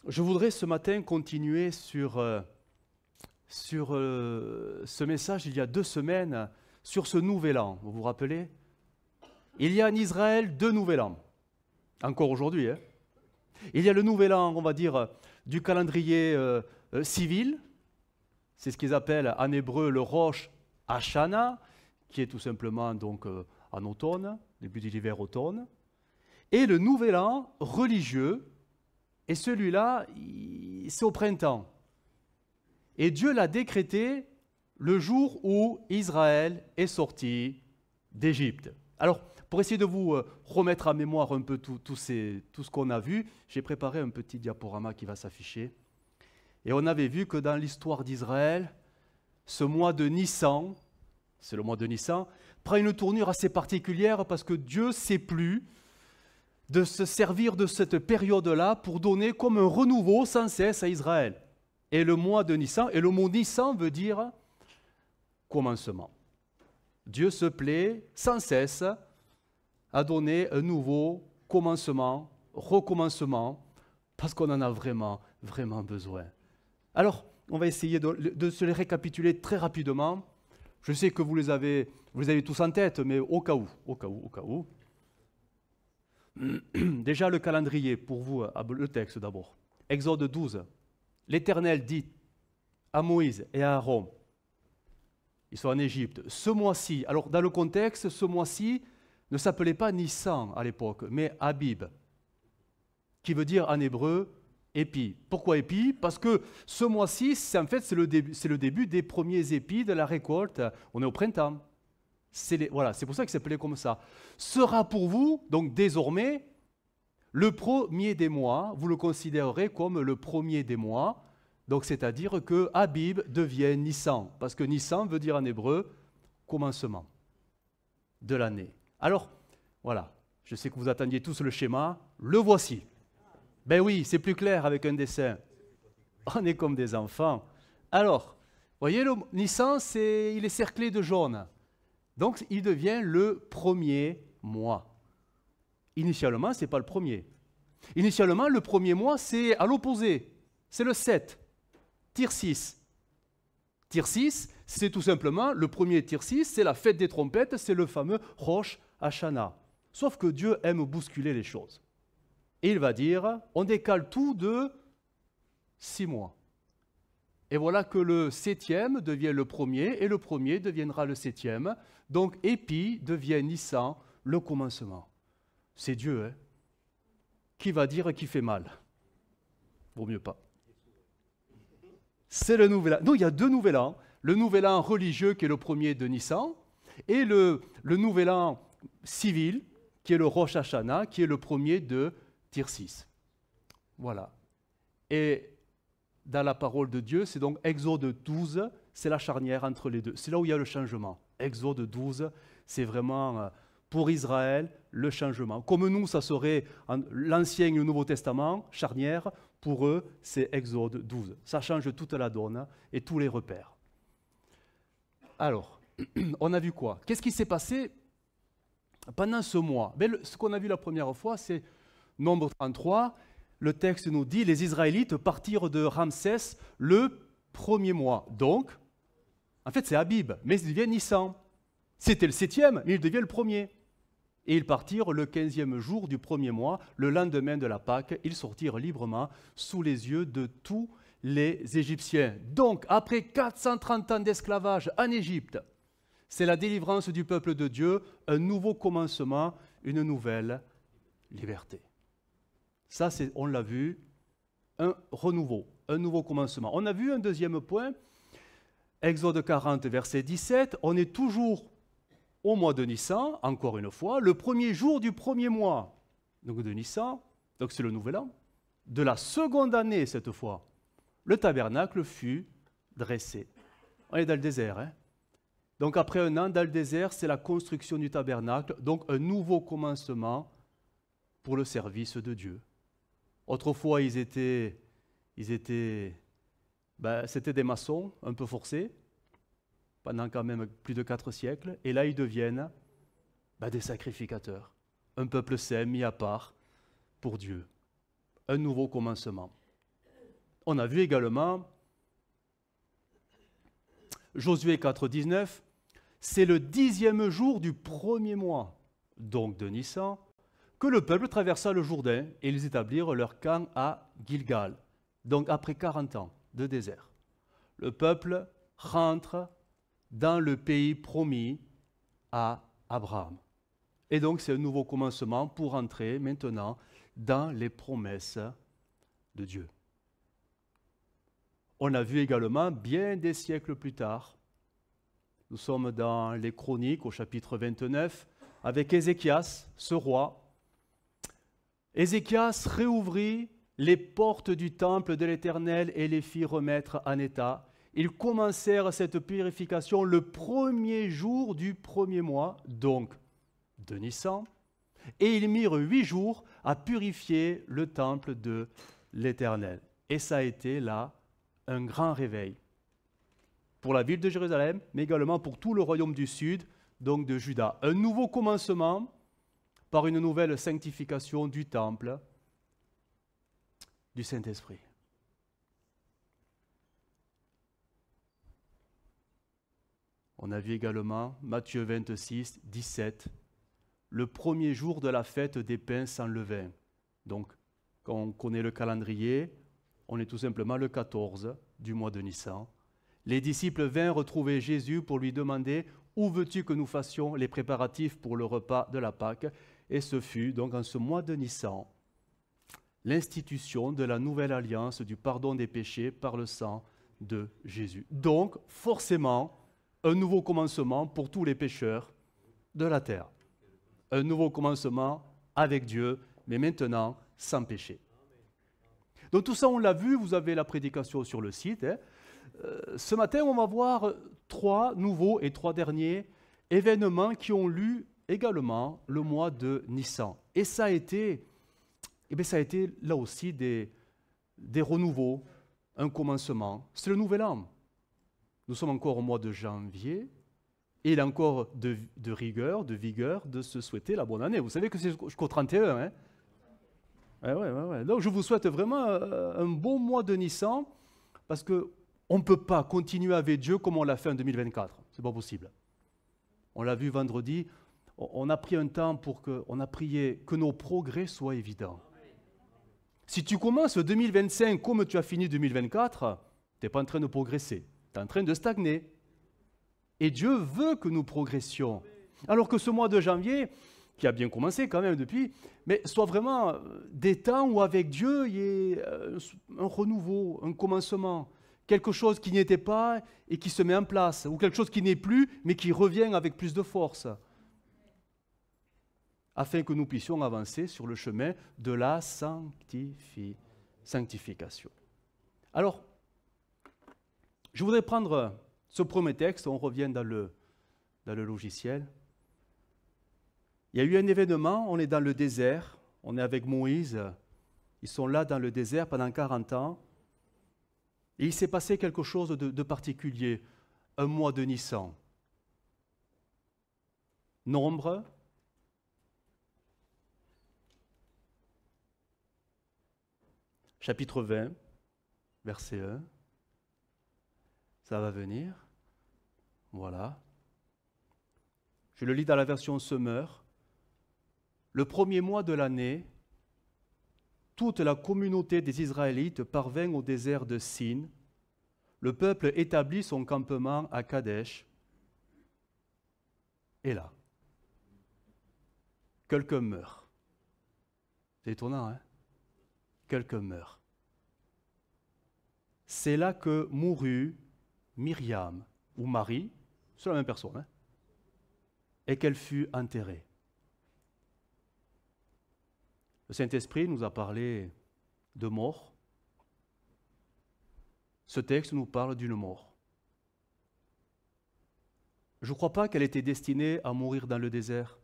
Je voudrais ce matin continuer sur ce message il y a 2 semaines, sur ce nouvel an. Vous vous rappelez? Il y a en Israël 2 nouvel an, encore aujourd'hui. Il y a le nouvel an, on va dire, du calendrier civil. C'est ce qu'ils appellent en hébreu le Rosh Hashanah, qui est tout simplement donc en automne, début de l'hiver-automne. Et le nouvel an religieux, et celui-là, c'est au printemps. Et Dieu l'a décrété le jour où Israël est sorti d'Égypte. Alors, pour essayer de vous remettre à mémoire un peu tout ce qu'on a vu, j'ai préparé un petit diaporama qui va s'afficher. Et on avait vu que dans l'histoire d'Israël, ce mois de Nissan, c'est le mois de Nissan, prend une tournure assez particulière parce que Dieu s'est plu de se servir de cette période-là pour donner comme un renouveau sans cesse à Israël. Et le mois de Nissan, et le mot Nissan veut dire commencement. Dieu se plaît sans cesse à donner un nouveau commencement, recommencement, parce qu'on en a vraiment, vraiment besoin. Alors, on va essayer de se les récapituler très rapidement. Je sais que vous les avez tous en tête, mais au cas où. Déjà le calendrier, pour vous, le texte d'abord. Exode 12. L'Éternel dit à Moïse et à Aaron, ils sont en Égypte, ce mois-ci, alors dans le contexte, ce mois-ci ne s'appelait pas Nissan à l'époque, mais Abib, qui veut dire en hébreu épis. Pourquoi épis? Parce que ce mois-ci, c'est le début des premiers épis de la récolte. On est au printemps. Voilà, c'est pour ça qu'il s'appelait comme ça. Sera pour vous, donc désormais, le premier des mois, vous le considérerez comme le premier des mois, donc c'est-à-dire que Abib devient Nissan, parce que Nissan veut dire en hébreu commencement de l'année. Alors, voilà, je sais que vous attendiez tous le schéma, le voici. Ben oui, c'est plus clair avec un dessin. On est comme des enfants. Alors, voyez, le Nissan, il est cerclé de jaune. Donc, il devient le premier mois. Initialement, ce n'est pas le premier. Initialement, le premier mois, c'est à l'opposé. C'est le 7, Tir-6. Tir-6, c'est tout simplement, le premier Tir-6, c'est la fête des trompettes, c'est le fameux Rosh Hashanah. Sauf que Dieu aime bousculer les choses. Et il va dire, on décale tout de 6 mois. Et voilà que le 7e devient le premier, et le premier deviendra le 7e. Donc, Épi devient Nissan, le commencement. C'est Dieu, hein, qui va dire qui fait mal. Vaut mieux pas. C'est le nouvel an. Non, il y a 2 nouvel an. Le nouvel an religieux, qui est le premier de Nissan, et le nouvel an civil, qui est le Rosh Hashanah, qui est le premier de Tir-6. Voilà. Et dans la parole de Dieu, c'est donc Exode 12, c'est la charnière entre les deux. C'est là où il y a le changement. Exode 12, c'est vraiment pour Israël le changement. Comme nous, ça serait l'Ancien et le Nouveau Testament, charnière, pour eux, c'est Exode 12. Ça change toute la donne et tous les repères. Alors, on a vu quoi? Qu'est-ce qui s'est passé pendant ce mois? Ce qu'on a vu la première fois, c'est Nombre 33. Le texte nous dit, les Israélites partirent de Ramsès le premier mois. Donc, en fait, c'est Abib, mais il devient Nissan. C'était le 7e, mais il devient le premier. Et ils partirent le 15e jour du premier mois, le lendemain de la Pâque. Ils sortirent librement sous les yeux de tous les Égyptiens. Donc, après 430 ans d'esclavage en Égypte, c'est la délivrance du peuple de Dieu, un nouveau commencement, une nouvelle liberté. Ça, on l'a vu, un renouveau, un nouveau commencement. On a vu un deuxième point, Exode 40, verset 17, on est toujours au mois de Nissan, encore une fois, le premier jour du premier mois, donc de Nissan, donc c'est le nouvel an, de la seconde année cette fois, le tabernacle fut dressé. On est dans le désert, hein? Donc après un an dans le désert, c'est la construction du tabernacle, donc un nouveau commencement pour le service de Dieu. Autrefois, c'était des maçons un peu forcés, pendant quand même plus de 4 siècles, et là ils deviennent des sacrificateurs, un peuple saint mis à part pour Dieu, un nouveau commencement. On a vu également Josué 4, 19, c'est le 10e jour du premier mois, donc de Nissan, que le peuple traversa le Jourdain et ils établirent leur camp à Gilgal, donc après 40 ans de désert. Le peuple rentre dans le pays promis à Abraham. Et donc c'est un nouveau commencement pour entrer maintenant dans les promesses de Dieu. On a vu également, bien des siècles plus tard, nous sommes dans les Chroniques au chapitre 29, avec Ézéchias, ce roi. Ézéchias réouvrit les portes du temple de l'Éternel et les fit remettre en état. Ils commencèrent cette purification le premier jour du premier mois, donc de Nissan, et ils mirent 8 jours à purifier le temple de l'Éternel. Et ça a été là un grand réveil pour la ville de Jérusalem, mais également pour tout le royaume du Sud, donc de Juda. Un nouveau commencement par une nouvelle sanctification du temple du Saint-Esprit. On a vu également Matthieu 26, 17, le premier jour de la fête des pains sans levain. Donc, quand on connaît le calendrier, on est tout simplement le 14 du mois de Nissan. Les disciples vinrent retrouver Jésus pour lui demander « Où veux-tu que nous fassions les préparatifs pour le repas de la Pâque ?» Et ce fut donc en ce mois de Nissan l'institution de la nouvelle alliance du pardon des péchés par le sang de Jésus. Donc, forcément, un nouveau commencement pour tous les pécheurs de la terre. Un nouveau commencement avec Dieu, mais maintenant sans péché. Donc tout ça, on l'a vu, vous avez la prédication sur le site. Ce matin, on va voir 3 nouveaux et 3 derniers événements qui ont lieu également le mois de Nissan. Et ça a été, là aussi des renouveaux, un commencement. C'est le nouvel an. Nous sommes encore au mois de janvier et il est encore de rigueur, de vigueur de se souhaiter la bonne année. Vous savez que c'est jusqu'au 31. Hein? Ouais. Donc je vous souhaite vraiment un bon mois de Nissan parce qu'on ne peut pas continuer avec Dieu comme on l'a fait en 2024. Ce n'est pas possible. On l'a vu vendredi, on a pris un temps on a prié que nos progrès soient évidents. Si tu commences 2025 comme tu as fini 2024, tu n'es pas en train de progresser, tu es en train de stagner. Et Dieu veut que nous progressions. Alors que ce mois de janvier, qui a bien commencé quand même depuis, mais soit vraiment des temps où avec Dieu il y ait un renouveau, un commencement, quelque chose qui n'y était pas et qui se met en place, ou quelque chose qui n'est plus mais qui revient avec plus de force, afin que nous puissions avancer sur le chemin de la sanctification. Alors, je voudrais prendre ce premier texte, on revient dans le logiciel. Il y a eu un événement, on est dans le désert, on est avec Moïse, ils sont là dans le désert pendant 40 ans, et il s'est passé quelque chose de particulier, un mois de Nissan. Nombre, chapitre 20, verset 1, ça va venir, voilà. Je le lis dans la version Semeur. Le premier mois de l'année, toute la communauté des Israélites parvint au désert de Sin. Le peuple établit son campement à Kadesh. Et là, quelqu'un meurt. C'est étonnant, hein? Quelqu'un meurt. C'est là que mourut Myriam, ou Marie, c'est la même personne, hein? Et qu'elle fut enterrée. Le Saint-Esprit nous a parlé de mort. Ce texte nous parle d'une mort. Je ne crois pas qu'elle était destinée à mourir dans le désert.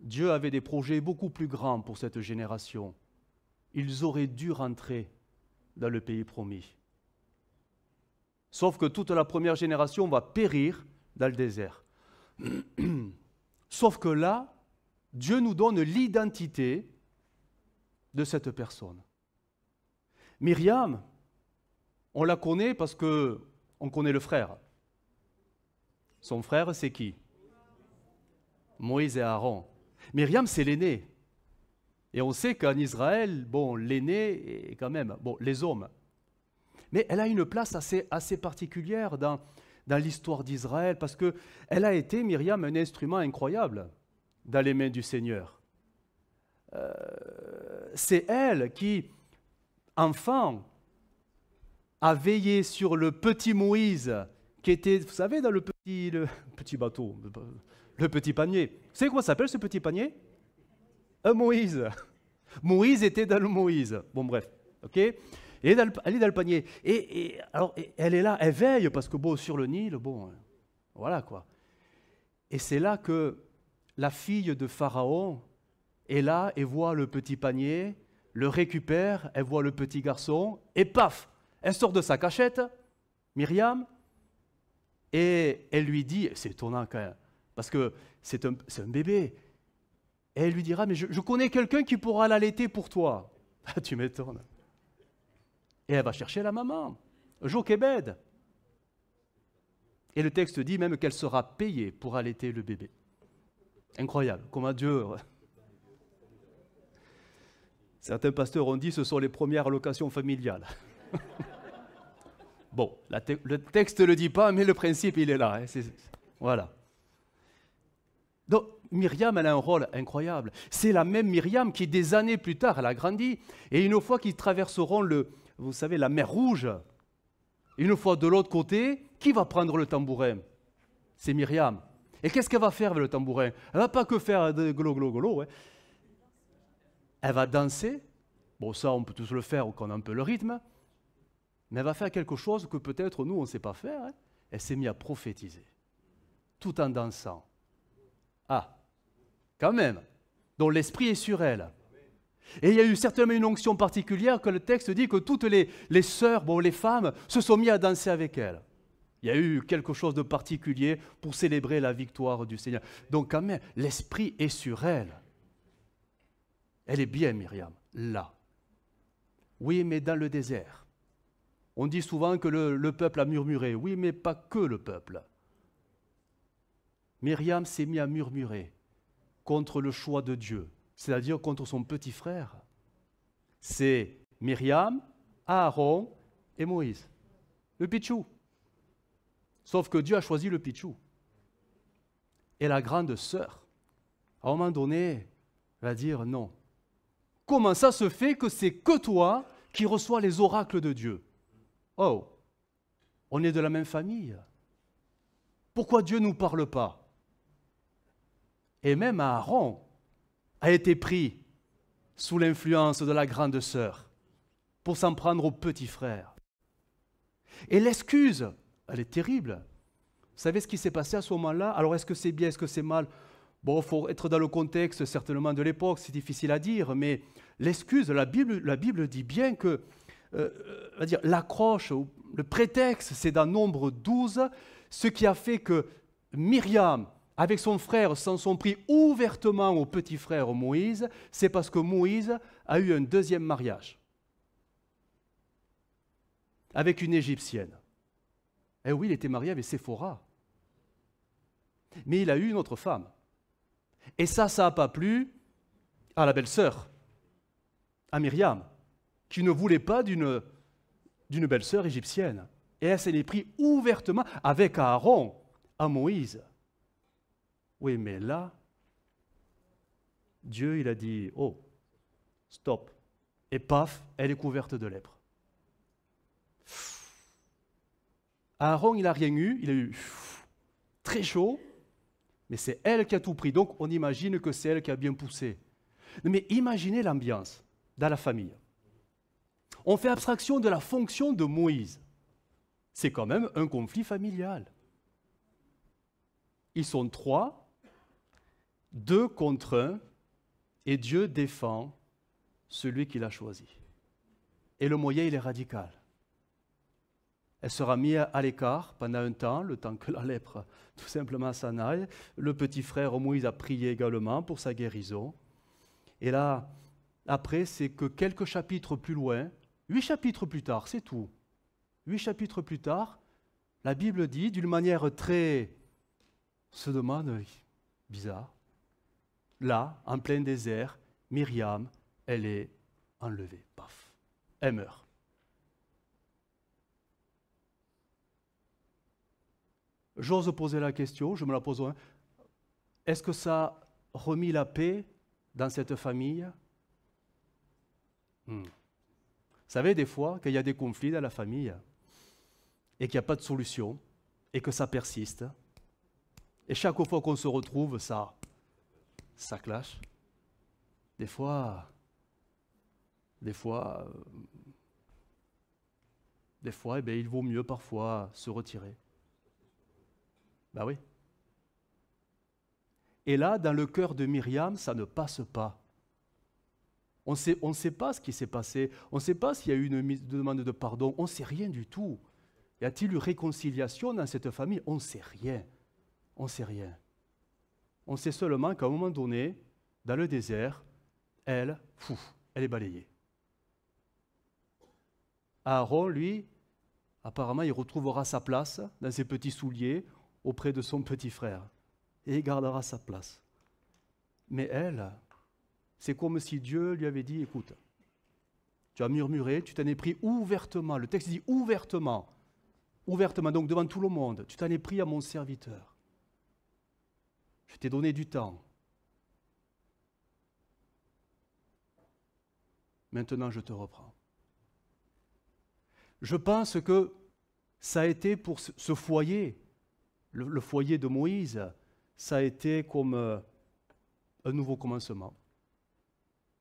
Dieu avait des projets beaucoup plus grands pour cette génération. Ils auraient dû rentrer dans le pays promis. Sauf que toute la première génération va périr dans le désert. Sauf que là, Dieu nous donne l'identité de cette personne. Myriam, On la connaît parce qu'on connaît le frère. Son frère, c'est qui? Moïse et Aaron. Myriam, c'est l'aîné. Et on sait qu'en Israël, bon, l'aîné est quand même, bon, les hommes. Mais elle a une place assez particulière dans l'histoire d'Israël parce qu'elle a été, Myriam, un instrument incroyable dans les mains du Seigneur. C'est elle qui, enfant, a veillé sur le petit Moïse qui était, vous savez, dans le petit bateau, le petit panier. Vous savez comment ça s'appelle ce petit panier? Un Moïse. Moïse était dans le Moïse. Bon, bref, ok. Elle est dans le panier. Alors, elle est là, elle veille, parce que bon, sur le Nil, bon, voilà quoi. Et c'est là que la fille de Pharaon est là et voit le petit panier, le récupère, elle voit le petit garçon, et paf, elle sort de sa cachette, Myriam, et elle lui dit, c'est étonnant quand même, parce que c'est un bébé, et elle lui dira, mais je connais quelqu'un qui pourra l'allaiter pour toi. Ah, tu m'étonnes. Et elle va chercher la maman, Jochébed. Et le texte dit même qu'elle sera payée pour allaiter le bébé. Incroyable, comment Dieu... Certains pasteurs ont dit que ce sont les premières allocations familiales. Bon, le texte ne le dit pas, mais le principe, il est là. Voilà. Donc, Myriam, elle a un rôle incroyable. C'est la même Myriam qui, des années plus tard, elle a grandi. Et une fois qu'ils traverseront, vous savez, la mer Rouge, une fois de l'autre côté, qui va prendre le tambourin? C'est Myriam. Et qu'est-ce qu'elle va faire avec le tambourin? Elle ne va pas que faire de glo-glo-glo. Hein. Elle va danser. Bon, ça, on peut tous le faire, qu'on a un peu le rythme. Mais elle va faire quelque chose que peut-être nous, on ne sait pas faire. Hein. Elle s'est mise à prophétiser, tout en dansant. Ah, quand même. Donc l'esprit est sur elle. Et il y a eu certainement une onction particulière que le texte dit que toutes les sœurs, bon, les femmes, se sont mises à danser avec elle. Il y a eu quelque chose de particulier pour célébrer la victoire du Seigneur. Donc quand même, l'esprit est sur elle. Elle est bien, Myriam, là. Oui, mais dans le désert. On dit souvent que le peuple a murmuré. Oui, mais pas que le peuple. Myriam s'est mise à murmurer contre le choix de Dieu, c'est-à-dire contre son petit frère. C'est Myriam, Aaron et Moïse, le pitchou. Sauf que Dieu a choisi le pitchou. Et la grande sœur, à un moment donné, va dire non. Comment ça se fait que c'est que toi qui reçois les oracles de Dieu? Oh, on est de la même famille. Pourquoi Dieu ne nous parle pas? Et même Aaron a été pris sous l'influence de la grande sœur pour s'en prendre au petit frère. Et l'excuse, elle est terrible. Vous savez ce qui s'est passé à ce moment-là? Alors est-ce que c'est bien, est-ce que c'est mal? Bon, il faut être dans le contexte certainement de l'époque, c'est difficile à dire, mais l'excuse, la Bible dit bien que l'accroche, le prétexte, c'est dans Nombre 12, ce qui a fait que Myriam, avec son frère, s'en sont pris ouvertement au petit frère Moïse, c'est parce que Moïse a eu un deuxième mariage avec une Égyptienne. Eh oui, il était marié avec Séphora. Mais il a eu une autre femme. Et ça n'a pas plu à la belle-sœur, à Myriam, qui ne voulait pas d'une belle-sœur égyptienne. Et elle s'est pris ouvertement avec Aaron, à Moïse. Oui, mais là, Dieu, il a dit, oh, stop. Et paf, elle est couverte de lèpre. Aaron, il n'a rien eu, il a eu très chaud, mais c'est elle qui a tout pris. Donc, on imagine que c'est elle qui a bien poussé. Mais imaginez l'ambiance dans la famille. On fait abstraction de la fonction de Moïse. C'est quand même un conflit familial. Ils sont 3, 2 contre 1, et Dieu défend celui qu'il a choisi. Et le moyen, il est radical. Elle sera mise à l'écart pendant un temps, le temps que la lèpre tout simplement s'en aille. Le petit frère Moïse a prié également pour sa guérison. Et là, après, c'est que quelques chapitres plus loin, 8 chapitres plus tard, c'est tout. 8 chapitres plus tard, la Bible dit, d'une manière très, se demande, bizarre, là, en plein désert, Myriam, elle est enlevée. Paf, elle meurt. J'ose poser la question, je me la pose. Est-ce que ça a remis la paix dans cette famille? Vous savez, des fois, qu'il y a des conflits dans la famille et qu'il n'y a pas de solution et que ça persiste, et chaque fois qu'on se retrouve, ça clash. Des fois, eh bien, il vaut mieux parfois se retirer. Ben oui. Et là, dans le cœur de Myriam, ça ne passe pas. On ne sait pas ce qui s'est passé. On ne sait pas s'il y a eu une demande de pardon. On ne sait rien du tout. Y a-t-il eu réconciliation dans cette famille? On ne sait rien. On ne sait rien. On sait seulement qu'à un moment donné, dans le désert, elle est balayée. Aaron, lui, apparemment, il retrouvera sa place dans ses petits souliers auprès de son petit frère. Et il gardera sa place. Mais elle, c'est comme si Dieu lui avait dit, écoute, tu as murmuré, tu t'en es pris ouvertement. Le texte dit ouvertement. Ouvertement, donc devant tout le monde. Tu t'en es pris à mon serviteur. Je t'ai donné du temps. Maintenant, je te reprends. Je pense que ça a été pour ce foyer, le foyer de Moïse, ça a été comme un nouveau commencement.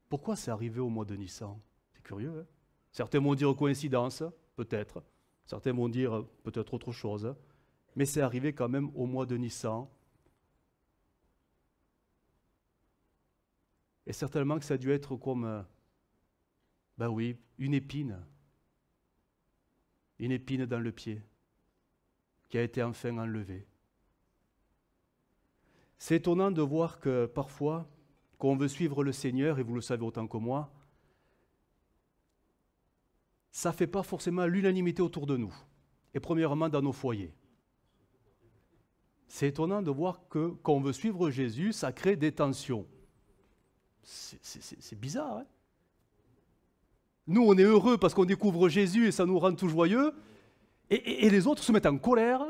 Pourquoi c'est arrivé au mois de Nissan? C'est curieux, hein? Certains vont dire coïncidence, peut-être. Certains vont dire peut-être autre chose. Mais c'est arrivé quand même au mois de Nissan. Et certainement que ça a dû être comme, ben oui, une épine. Une épine dans le pied, qui a été enfin enlevée. C'est étonnant de voir que parfois, quand on veut suivre le Seigneur, et vous le savez autant que moi, ça ne fait pas forcément l'unanimité autour de nous, et premièrement dans nos foyers. C'est étonnant de voir que quand on veut suivre Jésus, ça crée des tensions. C'est bizarre, hein? Nous, on est heureux parce qu'on découvre Jésus et ça nous rend tout joyeux, et les autres se mettent en colère,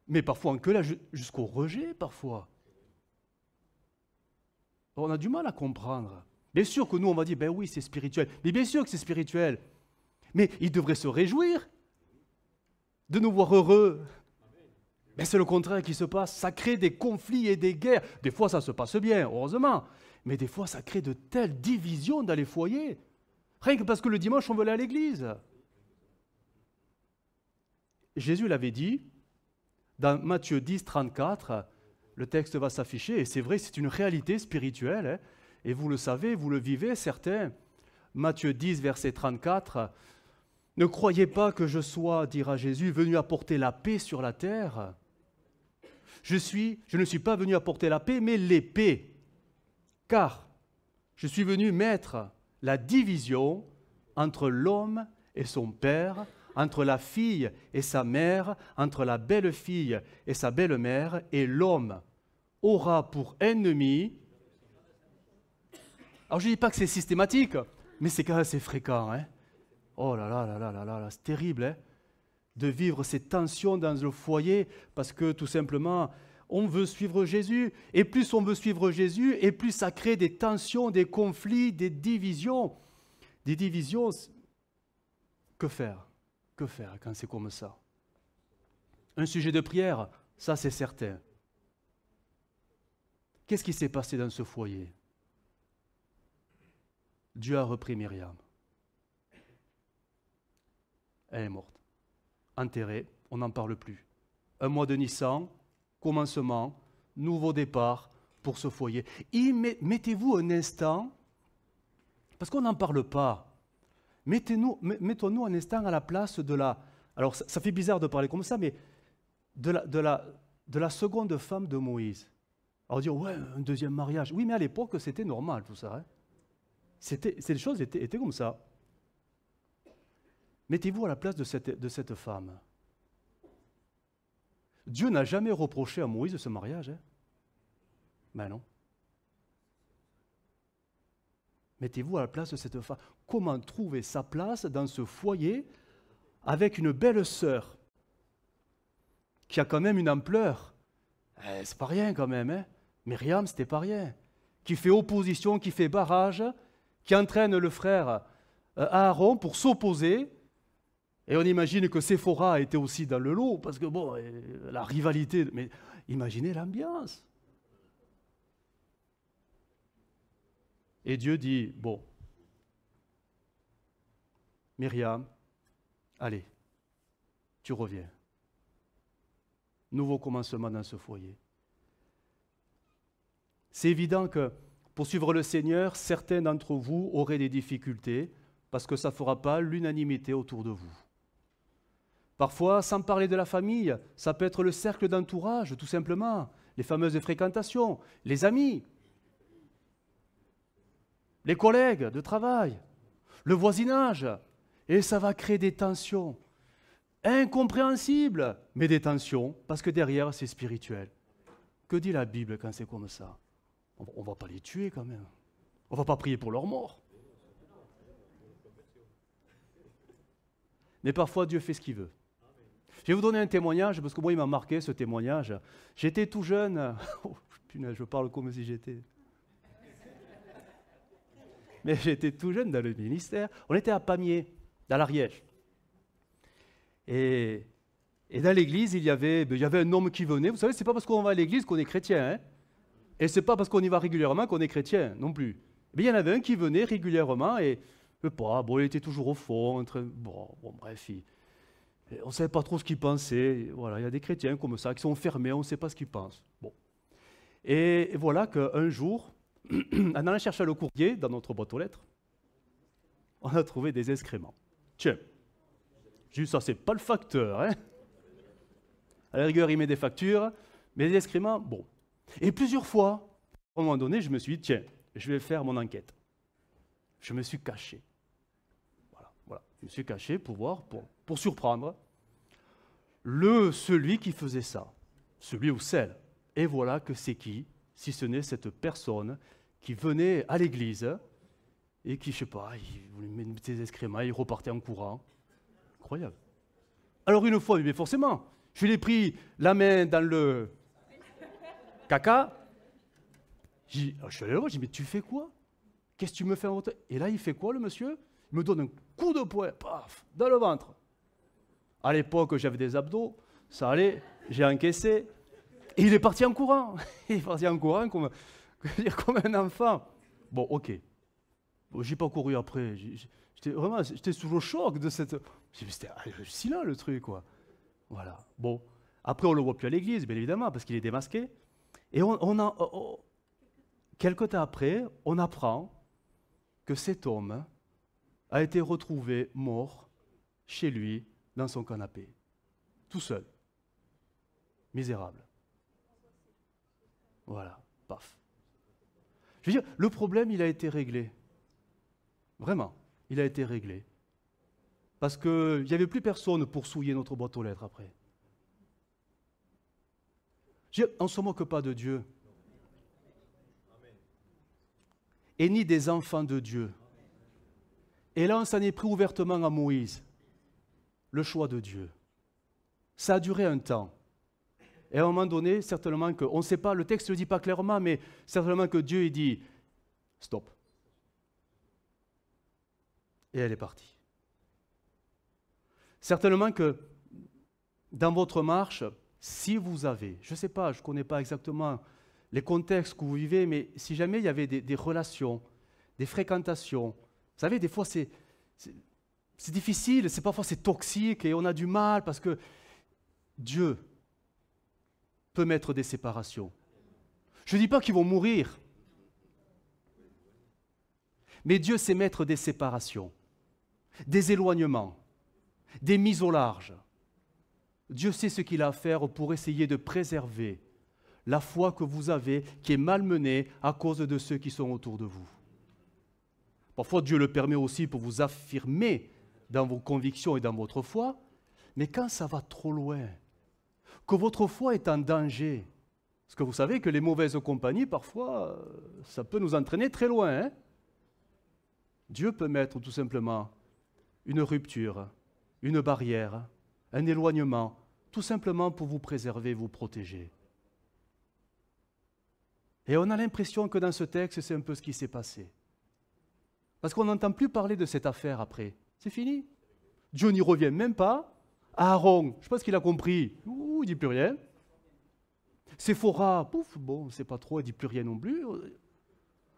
mais parfois en colère jusqu'au rejet, parfois. On a du mal à comprendre. Bien sûr que nous, on va dire, ben oui, c'est spirituel. Mais bien sûr que c'est spirituel. Mais ils devraient se réjouir de nous voir heureux. Mais c'est le contraire qui se passe. Ça crée des conflits et des guerres. Des fois, ça se passe bien, heureusement. Mais des fois, ça crée de telles divisions dans les foyers. Rien que parce que le dimanche, on veut aller à l'église. Jésus l'avait dit, dans Matthieu 10, 34, le texte va s'afficher, et c'est vrai, c'est une réalité spirituelle, hein, et vous le savez, vous le vivez, certains. Matthieu 10, verset 34, « Ne croyez pas que je sois, dira Jésus, venu apporter la paix sur la terre. Je ne suis pas venu apporter la paix, mais l'épée, car je suis venu mettre la division entre l'homme et son père, entre la fille et sa mère, entre la belle-fille et sa belle-mère, et l'homme aura pour ennemi. » Alors je ne dis pas que c'est systématique, mais c'est quand même assez fréquent. Hein? Oh là là là là là là, c'est terrible hein, de vivre ces tensions dans le foyer, parce que tout simplement, on veut suivre Jésus, et plus on veut suivre Jésus, et plus ça crée des tensions, des conflits, des divisions. Des divisions, que faire? Que faire quand c'est comme ça? Un sujet de prière, ça c'est certain. Qu'est-ce qui s'est passé dans ce foyer? Dieu a repris Myriam. Elle est morte. Enterrée, on n'en parle plus. Un mois de Nissan, commencement, nouveau départ pour ce foyer. Mettez-vous un instant, parce qu'on n'en parle pas. Mettons-nous un instant à la place de la... Alors, ça fait bizarre de parler comme ça, mais de la seconde femme de Moïse. Alors, dire, ouais, un deuxième mariage. Oui, mais à l'époque, c'était normal, tout ça. Hein. Ces choses étaient comme ça. Mettez-vous à la place de cette femme. Dieu n'a jamais reproché à Moïse ce mariage. Hein? Ben non. Mettez-vous à la place de cette femme. Comment trouver sa place dans ce foyer avec une belle sœur qui a quand même une ampleur? C'est pas rien quand même. Hein? Myriam, c'était pas rien. Qui fait opposition, qui fait barrage, qui entraîne le frère Aaron pour s'opposer. Et on imagine que Séphora était aussi dans le lot, parce que bon, la rivalité, mais imaginez l'ambiance. Et Dieu dit, bon, Myriam, allez, tu reviens. Nouveau commencement dans ce foyer. C'est évident que pour suivre le Seigneur, certains d'entre vous auraient des difficultés, parce que ça ne fera pas l'unanimité autour de vous. Parfois, sans parler de la famille, ça peut être le cercle d'entourage, tout simplement, les fameuses fréquentations, les amis, les collègues de travail, le voisinage, et ça va créer des tensions incompréhensibles, mais des tensions, parce que derrière, c'est spirituel. Que dit la Bible quand c'est comme ça? On ne va pas les tuer quand même. On ne va pas prier pour leur mort. Mais parfois, Dieu fait ce qu'il veut. Je vais vous donner un témoignage, parce que moi, il m'a marqué ce témoignage. J'étais tout jeune. Oh, punaise, je parle comme si j'étais. Mais j'étais tout jeune dans le ministère. On était à Pamiers, dans l'Ariège. Et dans l'église, il y avait un homme qui venait. Vous savez, ce n'est pas parce qu'on va à l'église qu'on est chrétien. Hein, et ce n'est pas parce qu'on y va régulièrement qu'on est chrétien non plus. Mais il y en avait un qui venait régulièrement et il était toujours au fond. Bref, on ne savait pas trop ce qu'il pensait. Voilà, il y a des chrétiens comme ça qui sont fermés, on ne sait pas ce qu'ils pensent. Bon. Et voilà qu'un jour, en allant chercher le courrier dans notre boîte aux lettres, on a trouvé des excréments. Tiens, j'ai dit ça, c'est pas le facteur. Hein, à la rigueur, il met des factures, mais les excréments, bon. Et plusieurs fois, à un moment donné, je me suis dit, tiens, je vais faire mon enquête. Je me suis caché. Voilà. Je me suis caché pour voir, pour surprendre celui qui faisait ça, celui ou celle. Et voilà que c'est qui, si ce n'est cette personne qui venait à l'église et qui, je ne sais pas, il voulait mettre ses excréments, il repartait en courant. Incroyable. Alors une fois, mais forcément, je lui ai pris la main dans le caca. Je suis allé le voir, j'ai dit, mais tu fais quoi? Qu'est-ce que tu me fais en votre... Et là, il fait quoi, le monsieur? Il me donne un coup de poing, paf, dans le ventre. À l'époque, j'avais des abdos, ça allait, j'ai encaissé. Et il est parti en courant. Il est parti en courant comme un enfant. Bon, ok. Bon, j'ai pas couru après. J'étais sous le choc de cette... C'était hallucinant, le truc, quoi. Voilà. Bon. Après, on le voit plus à l'église, bien évidemment, parce qu'il est démasqué. Et quelque temps après, on apprend que cet homme a été retrouvé mort chez lui, dans son canapé. Tout seul. Misérable. Voilà. Paf. Je veux dire, le problème, il a été réglé. Vraiment, il a été réglé. Parce qu'il n'y avait plus personne pour souiller notre boîte aux lettres après. On ne se moque pas de Dieu. Et ni des enfants de Dieu. Et là, on s'en est pris ouvertement à Moïse. Le choix de Dieu. Ça a duré un temps. Et à un moment donné, certainement que, on ne sait pas, le texte ne le dit pas clairement, mais certainement que Dieu il dit « Stop ». Et elle est partie. Certainement que dans votre marche, si vous avez, je ne sais pas, je ne connais pas exactement les contextes que vous vivez, mais si jamais il y avait des relations, des fréquentations, vous savez, des fois c'est difficile, parfois c'est toxique et on a du mal parce que Dieu peut mettre des séparations. Je ne dis pas qu'ils vont mourir, mais Dieu sait mettre des séparations, des éloignements, des mises au large. Dieu sait ce qu'il a à faire pour essayer de préserver la foi que vous avez qui est malmenée à cause de ceux qui sont autour de vous. Parfois, Dieu le permet aussi pour vous affirmer dans vos convictions et dans votre foi, mais quand ça va trop loin, que votre foi est en danger, parce que vous savez que les mauvaises compagnies, parfois, ça peut nous entraîner très loin. Hein? Dieu peut mettre tout simplement une rupture, une barrière, un éloignement, tout simplement pour vous préserver, vous protéger. Et on a l'impression que dans ce texte, c'est un peu ce qui s'est passé. Parce qu'on n'entend plus parler de cette affaire après. C'est fini. Dieu n'y revient même pas. Aaron, je ne sais pas ce qu'il a compris. Il ne dit plus rien. Séphora, pouf, bon, on ne sait pas trop, il ne dit plus rien non plus.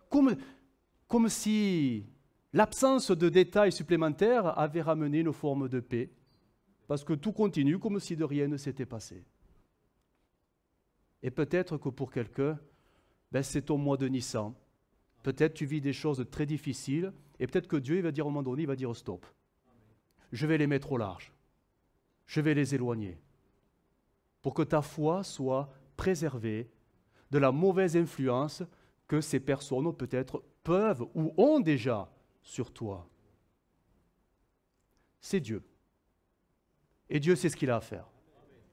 Comme si l'absence de détails supplémentaires avait ramené une forme de paix. Parce que tout continue comme si de rien ne s'était passé. Et peut-être que pour quelqu'un, c'est ton mois de Nissan. Peut-être tu vis des choses très difficiles et peut-être que Dieu il va dire au moment donné, il va dire stop. Je vais les mettre au large. Je vais les éloigner. Pour que ta foi soit préservée de la mauvaise influence que ces personnes peut-être peuvent ou ont déjà sur toi. C'est Dieu. Et Dieu sait ce qu'il a à faire.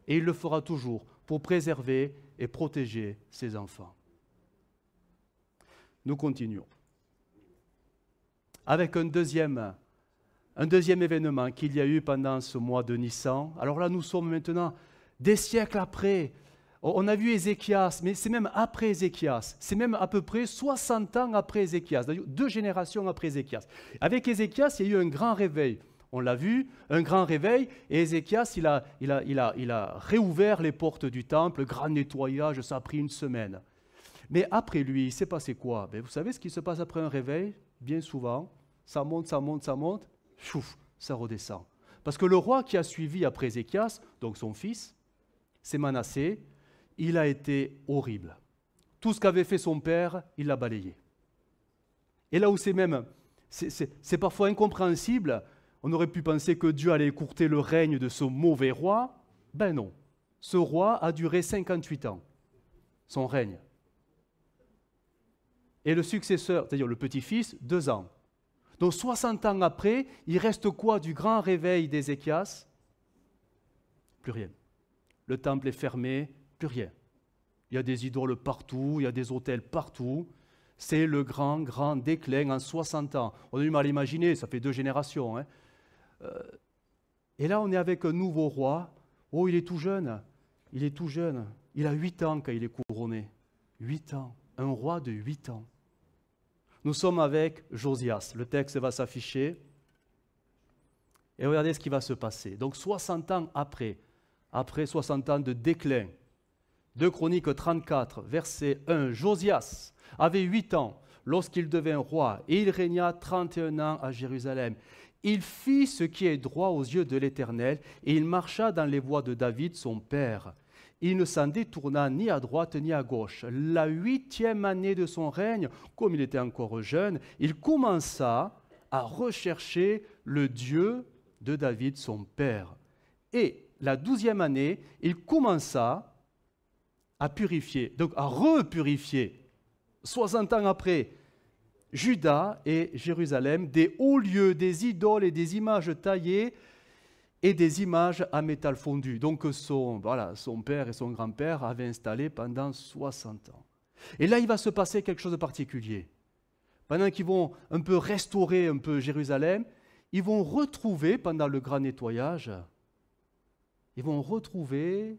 Et il le fera toujours pour préserver et protéger ses enfants. Nous continuons. Avec un deuxième événement qu'il y a eu pendant ce mois de Nissan. Alors là, nous sommes maintenant des siècles après. On a vu Ézéchias, mais c'est même après Ézéchias. C'est même à peu près 60 ans après Ézéchias, 2 générations après Ézéchias. Avec Ézéchias, il y a eu un grand réveil. On l'a vu, un grand réveil, et Ézéchias, il a réouvert les portes du temple, grand nettoyage, ça a pris une semaine. Mais après lui, il s'est passé quoi? Vous savez ce qui se passe après un réveil? Bien souvent, ça monte, ça monte, ça monte, chouf, ça redescend. Parce que le roi qui a suivi après Ézéchias, donc son fils, c'est Manassé, il a été horrible. Tout ce qu'avait fait son père, il l'a balayé. Et là où c'est parfois incompréhensible, on aurait pu penser que Dieu allait écourter le règne de ce mauvais roi. Ben non. Ce roi a duré 58 ans, son règne. Et le successeur, c'est-à-dire le petit-fils, 2 ans. Donc 60 ans après, il reste quoi du grand réveil d'Ézéchias? Plus rien. Le temple est fermé, plus rien. Il y a des idoles partout, il y a des autels partout. C'est le grand, grand déclin en 60 ans. On a du mal à imaginer, ça fait 2 générations. Hein. Et là, on est avec un nouveau roi. Oh, il est tout jeune. Il est tout jeune. Il a 8 ans quand il est couronné. 8 ans. Un roi de 8 ans. Nous sommes avec Josias. Le texte va s'afficher. Et regardez ce qui va se passer. Donc 60 ans après 60 ans de déclin, 2 Chroniques 34, verset 1, Josias avait 8 ans lorsqu'il devint roi et il régna 31 ans à Jérusalem. Il fit ce qui est droit aux yeux de l'Éternel et il marcha dans les voies de David son père. Il ne s'en détourna ni à droite ni à gauche. La 8e année de son règne, comme il était encore jeune, il commença à rechercher le Dieu de David son père. Et la 12e année, il commença à purifier, donc à repurifier, 60 ans après, Juda et Jérusalem, des hauts lieux, des idoles et des images taillées et des images à métal fondu. Donc son père et son grand-père avaient installé pendant 60 ans. Et là, il va se passer quelque chose de particulier. Pendant qu'ils vont un peu restaurer un peu Jérusalem, ils vont retrouver, pendant le grand nettoyage, ils vont retrouver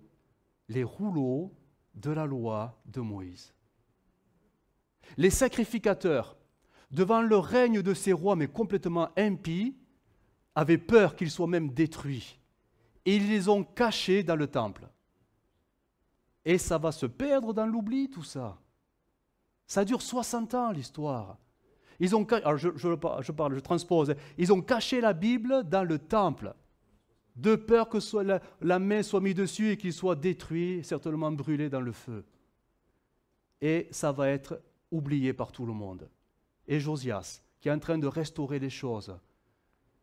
les rouleaux de la loi de Moïse. Les sacrificateurs, devant le règne de ces rois, mais complètement impies, avaient peur qu'ils soient même détruits. Et ils les ont cachés dans le temple. Et ça va se perdre dans l'oubli, tout ça. Ça dure 60 ans, l'histoire. Alors je transpose. Ils ont caché la Bible dans le temple, de peur que la main soit mise dessus et qu'il soit détruit, certainement brûlé dans le feu. Et ça va être oublié par tout le monde. Et Josias, qui est en train de restaurer les choses,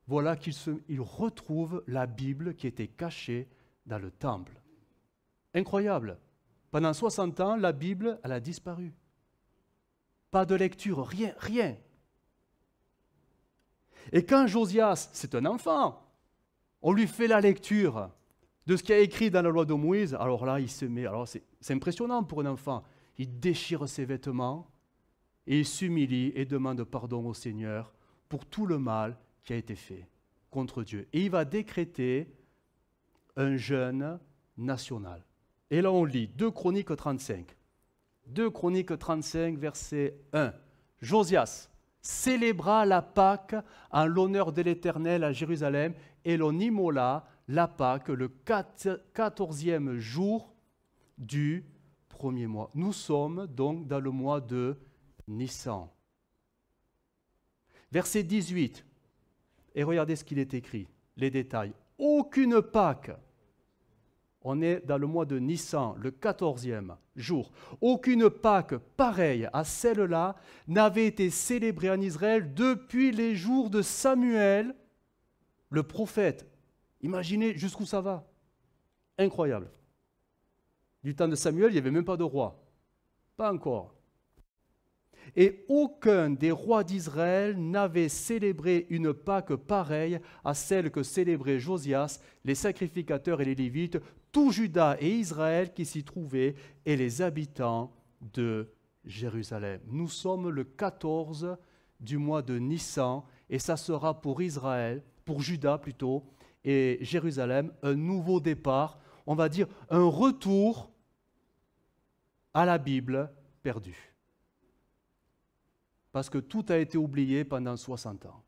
voilà qu'il retrouve la Bible qui était cachée dans le temple. Incroyable. Pendant 60 ans, la Bible, elle a disparu. Pas de lecture, rien. Et quand Josias, c'est un enfant, on lui fait la lecture de ce qu'il y a écrit dans la loi de Moïse, alors là, il se met, alors c'est impressionnant pour un enfant, il déchire ses vêtements et il s'humilie et demande pardon au Seigneur pour tout le mal qui a été fait contre Dieu. Et il va décréter un jeûne national. Et là, on lit 2 Chroniques 35. 2 Chroniques 35, verset 1. Josias célébra la Pâque en l'honneur de l'Éternel à Jérusalem et l'on immola la Pâque le 14e jour du premier mois. Nous sommes donc dans le mois de Nissan. Verset 18. Et regardez ce qu'il est écrit, les détails. Aucune Pâque. On est dans le mois de Nissan, le 14e jour. Aucune Pâque pareille à celle-là n'avait été célébrée en Israël depuis les jours de Samuel, le prophète. Imaginez jusqu'où ça va. Incroyable. Du temps de Samuel, il n'y avait même pas de roi. Pas encore. Et aucun des rois d'Israël n'avait célébré une Pâque pareille à celle que célébraient Josias, les sacrificateurs et les Lévites, tout Juda et Israël qui s'y trouvaient, et les habitants de Jérusalem. Nous sommes le 14 du mois de Nissan, et ça sera pour Israël, pour Juda plutôt, et Jérusalem, un nouveau départ, on va dire un retour à la Bible perdue. Parce que tout a été oublié pendant 60 ans.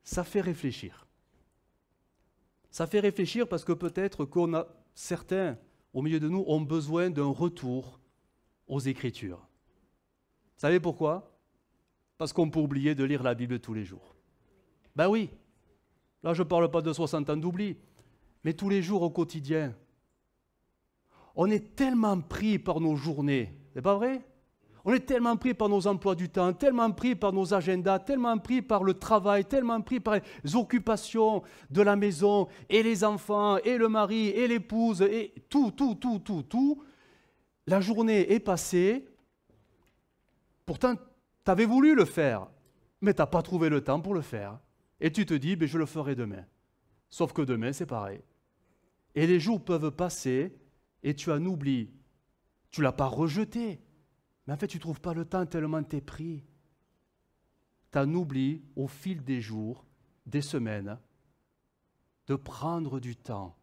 Ça fait réfléchir. Ça fait réfléchir parce que peut-être qu'on a certains au milieu de nous ont besoin d'un retour aux Écritures. Vous savez pourquoi? Parce qu'on peut oublier de lire la Bible tous les jours. Ben oui, là je ne parle pas de 60 ans d'oubli, mais tous les jours au quotidien. On est tellement pris par nos journées, c'est pas vrai? On est tellement pris par nos emplois du temps, tellement pris par nos agendas, tellement pris par le travail, tellement pris par les occupations de la maison, et les enfants, et le mari, et l'épouse, et tout. La journée est passée, pourtant, tu avais voulu le faire, mais tu n'as pas trouvé le temps pour le faire. Et tu te dis, je le ferai demain. Sauf que demain, c'est pareil. Et les jours peuvent passer, et tu en oublies. Tu ne l'as pas rejeté. Mais en fait, tu ne trouves pas le temps tellement tu es pris. Tu en oublies au fil des jours, des semaines, de prendre du temps,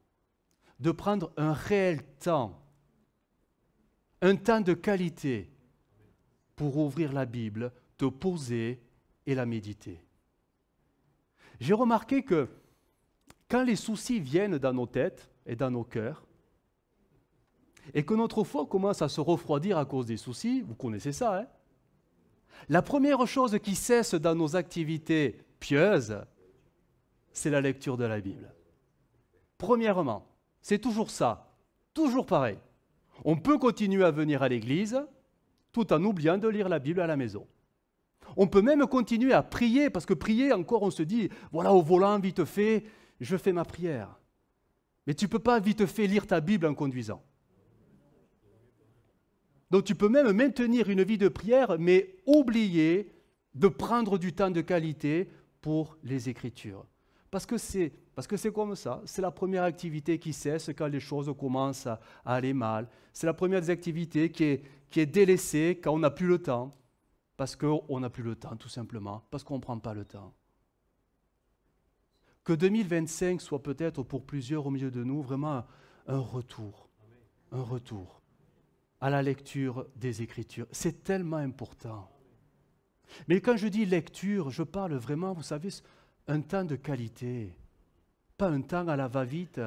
de prendre un réel temps, un temps de qualité pour ouvrir la Bible, te poser et la méditer. J'ai remarqué que quand les soucis viennent dans nos têtes et dans nos cœurs, et que notre foi commence à se refroidir à cause des soucis, vous connaissez ça, hein? La première chose qui cesse dans nos activités pieuses, c'est la lecture de la Bible. Premièrement, c'est toujours ça, toujours pareil. On peut continuer à venir à l'église tout en oubliant de lire la Bible à la maison. On peut même continuer à prier, parce que prier encore, on se dit, voilà, au volant, vite fait, je fais ma prière. Mais tu ne peux pas vite fait lire ta Bible en conduisant. Donc tu peux même maintenir une vie de prière, mais oublier de prendre du temps de qualité pour les Écritures. Parce que c'est comme ça, c'est la première activité qui cesse quand les choses commencent à aller mal. C'est la première des activités qui est délaissée quand on n'a plus le temps. Parce qu'on n'a plus le temps, tout simplement, parce qu'on ne prend pas le temps. Que 2025 soit peut-être pour plusieurs au milieu de nous vraiment un retour à la lecture des Écritures. C'est tellement important. Mais quand je dis lecture, je parle vraiment, vous savez, un temps de qualité. Pas un temps à la va-vite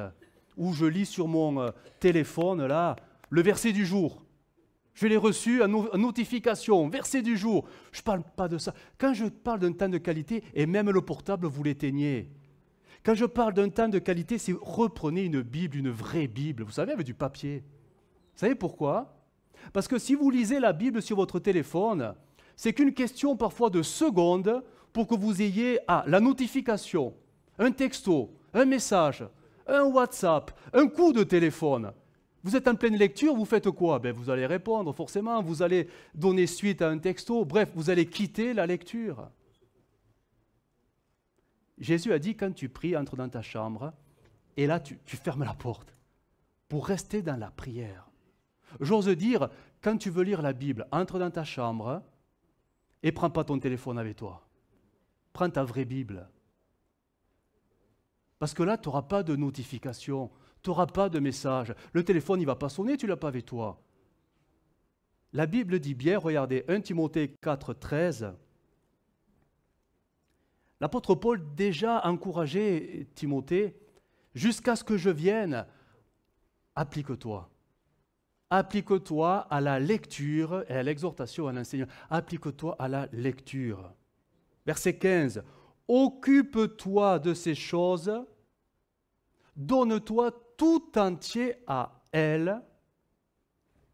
où je lis sur mon téléphone, là, le verset du jour. Je l'ai reçu en notification, verset du jour. Je ne parle pas de ça. Quand je parle d'un temps de qualité, et même le portable, vous l'éteignez. Quand je parle d'un temps de qualité, c'est reprenez une Bible, une vraie Bible, vous savez, avec du papier. Vous savez pourquoi ? Parce que si vous lisez la Bible sur votre téléphone, c'est qu'une question parfois de secondes pour que vous ayez la notification, un texto, un message, un WhatsApp, un coup de téléphone. Vous êtes en pleine lecture, vous faites quoi? Vous allez répondre forcément, vous allez donner suite à un texto, bref, vous allez quitter la lecture. Jésus a dit, quand tu pries, entre dans ta chambre, et là, tu fermes la porte pour rester dans la prière. J'ose dire, quand tu veux lire la Bible, entre dans ta chambre et prends pas ton téléphone avec toi. Prends ta vraie Bible. Parce que là, tu n'auras pas de notification, tu n'auras pas de message. Le téléphone, il ne va pas sonner, tu ne l'as pas avec toi. La Bible dit bien, regardez, 1 Timothée 4, 13, l'apôtre Paul déjà encourageait Timothée, jusqu'à ce que je vienne, applique-toi. Applique-toi à la lecture et à l'exhortation, à l'enseignement. Applique-toi à la lecture. Verset 15. Occupe-toi de ces choses, donne-toi tout entier à elles,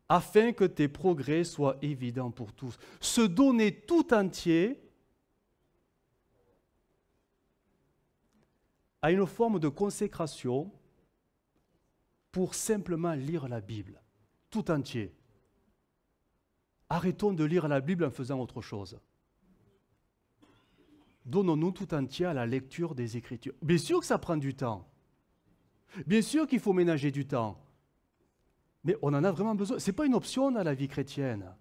afin que tes progrès soient évidents pour tous. Se donner tout entier à une forme de consécration pour simplement lire la Bible, tout entier. Arrêtons de lire la Bible en faisant autre chose. Donnons-nous tout entier à la lecture des Écritures. Bien sûr que ça prend du temps. Bien sûr qu'il faut ménager du temps. Mais on en a vraiment besoin. Ce n'est pas une option dans la vie chrétienne.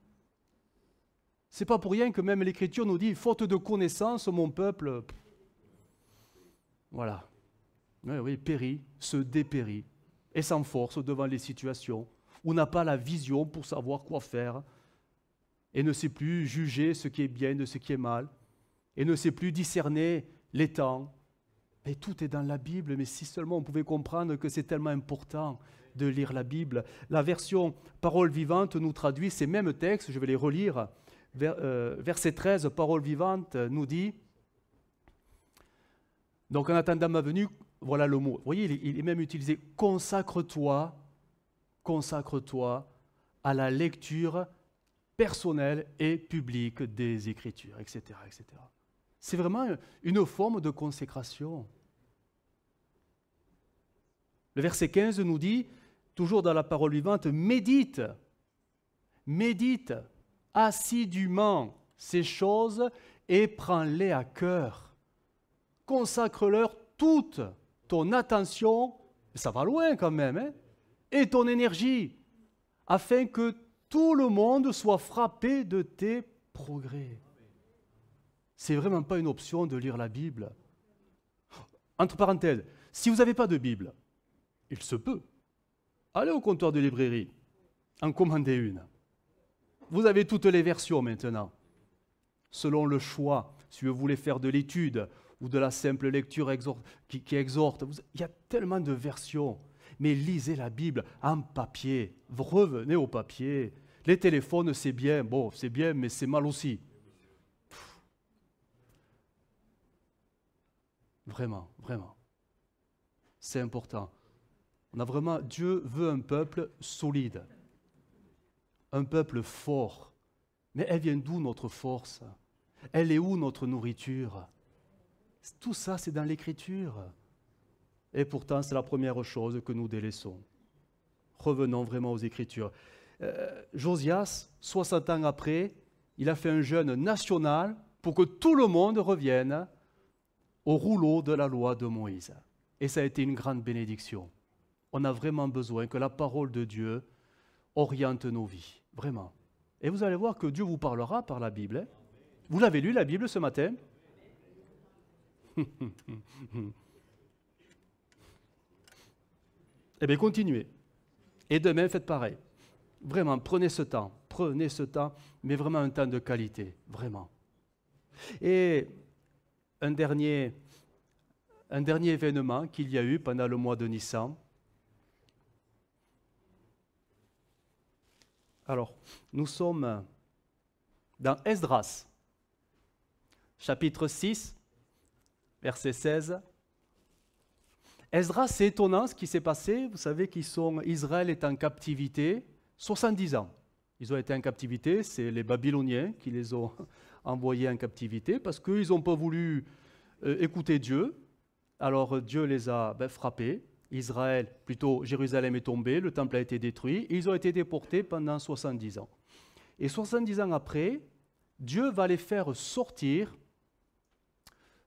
Ce n'est pas pour rien que même l'Écriture nous dit « Faute de connaissance, mon peuple... » Voilà. Oui, périt, se dépérit, et sans force devant les situations, où n'a pas la vision pour savoir quoi faire, et ne sait plus juger ce qui est bien de ce qui est mal, et ne sait plus discerner les temps. Et tout est dans la Bible, mais si seulement on pouvait comprendre que c'est tellement important de lire la Bible. La version Parole vivante nous traduit ces mêmes textes, je vais les relire. Verset 13, Parole vivante nous dit, donc en attendant ma venue, voilà le mot. Vous voyez, il est même utilisé, consacre-toi à la lecture personnelle et publique des Écritures, etc., etc. C'est vraiment une forme de consécration. Le verset 15 nous dit, toujours dans la parole vivante, médite assidûment ces choses et prends-les à cœur. Consacre-leur toute ton attention, ça va loin quand même, hein, et ton énergie, afin que tout le monde soit frappé de tes progrès. C'est vraiment pas une option de lire la Bible. Entre parenthèses, si vous n'avez pas de Bible, il se peut. Allez au comptoir de librairie, en commandez une. Vous avez toutes les versions maintenant, selon le choix, si vous voulez faire de l'étude ou de la simple lecture qui exhorte. Il y a tellement de versions, mais lisez la Bible en papier. Revenez au papier. Les téléphones, c'est bien, mais c'est mal aussi. Vraiment, vraiment. C'est important. Dieu veut un peuple solide, un peuple fort. Mais elle vient d'où notre force? Elle est où notre nourriture? Tout ça, c'est dans l'Écriture. Et pourtant, c'est la première chose que nous délaissons. Revenons vraiment aux Écritures. Josias, 60 ans après, il a fait un jeûne national pour que tout le monde revienne au rouleau de la loi de Moïse. Et ça a été une grande bénédiction. On a vraiment besoin que la parole de Dieu oriente nos vies, vraiment. Et vous allez voir que Dieu vous parlera par la Bible. Hein. Vous l'avez lu, la Bible, ce matin? Eh bien, continuez. Et demain, faites pareil. Vraiment, prenez ce temps, mais vraiment un temps de qualité, vraiment. Et un dernier événement qu'il y a eu pendant le mois de Nissan. Alors, nous sommes dans Esdras, chapitre 6, verset 16. Esdras, c'est étonnant ce qui s'est passé. Vous savez qu'Israël est en captivité 70 ans. Ils ont été en captivité, c'est les Babyloniens qui les ont envoyés en captivité parce qu'ils n'ont pas voulu écouter Dieu. Alors Dieu les a frappés. Jérusalem est tombée, le temple a été détruit. Ils ont été déportés pendant 70 ans. Et 70 ans après, Dieu va les faire sortir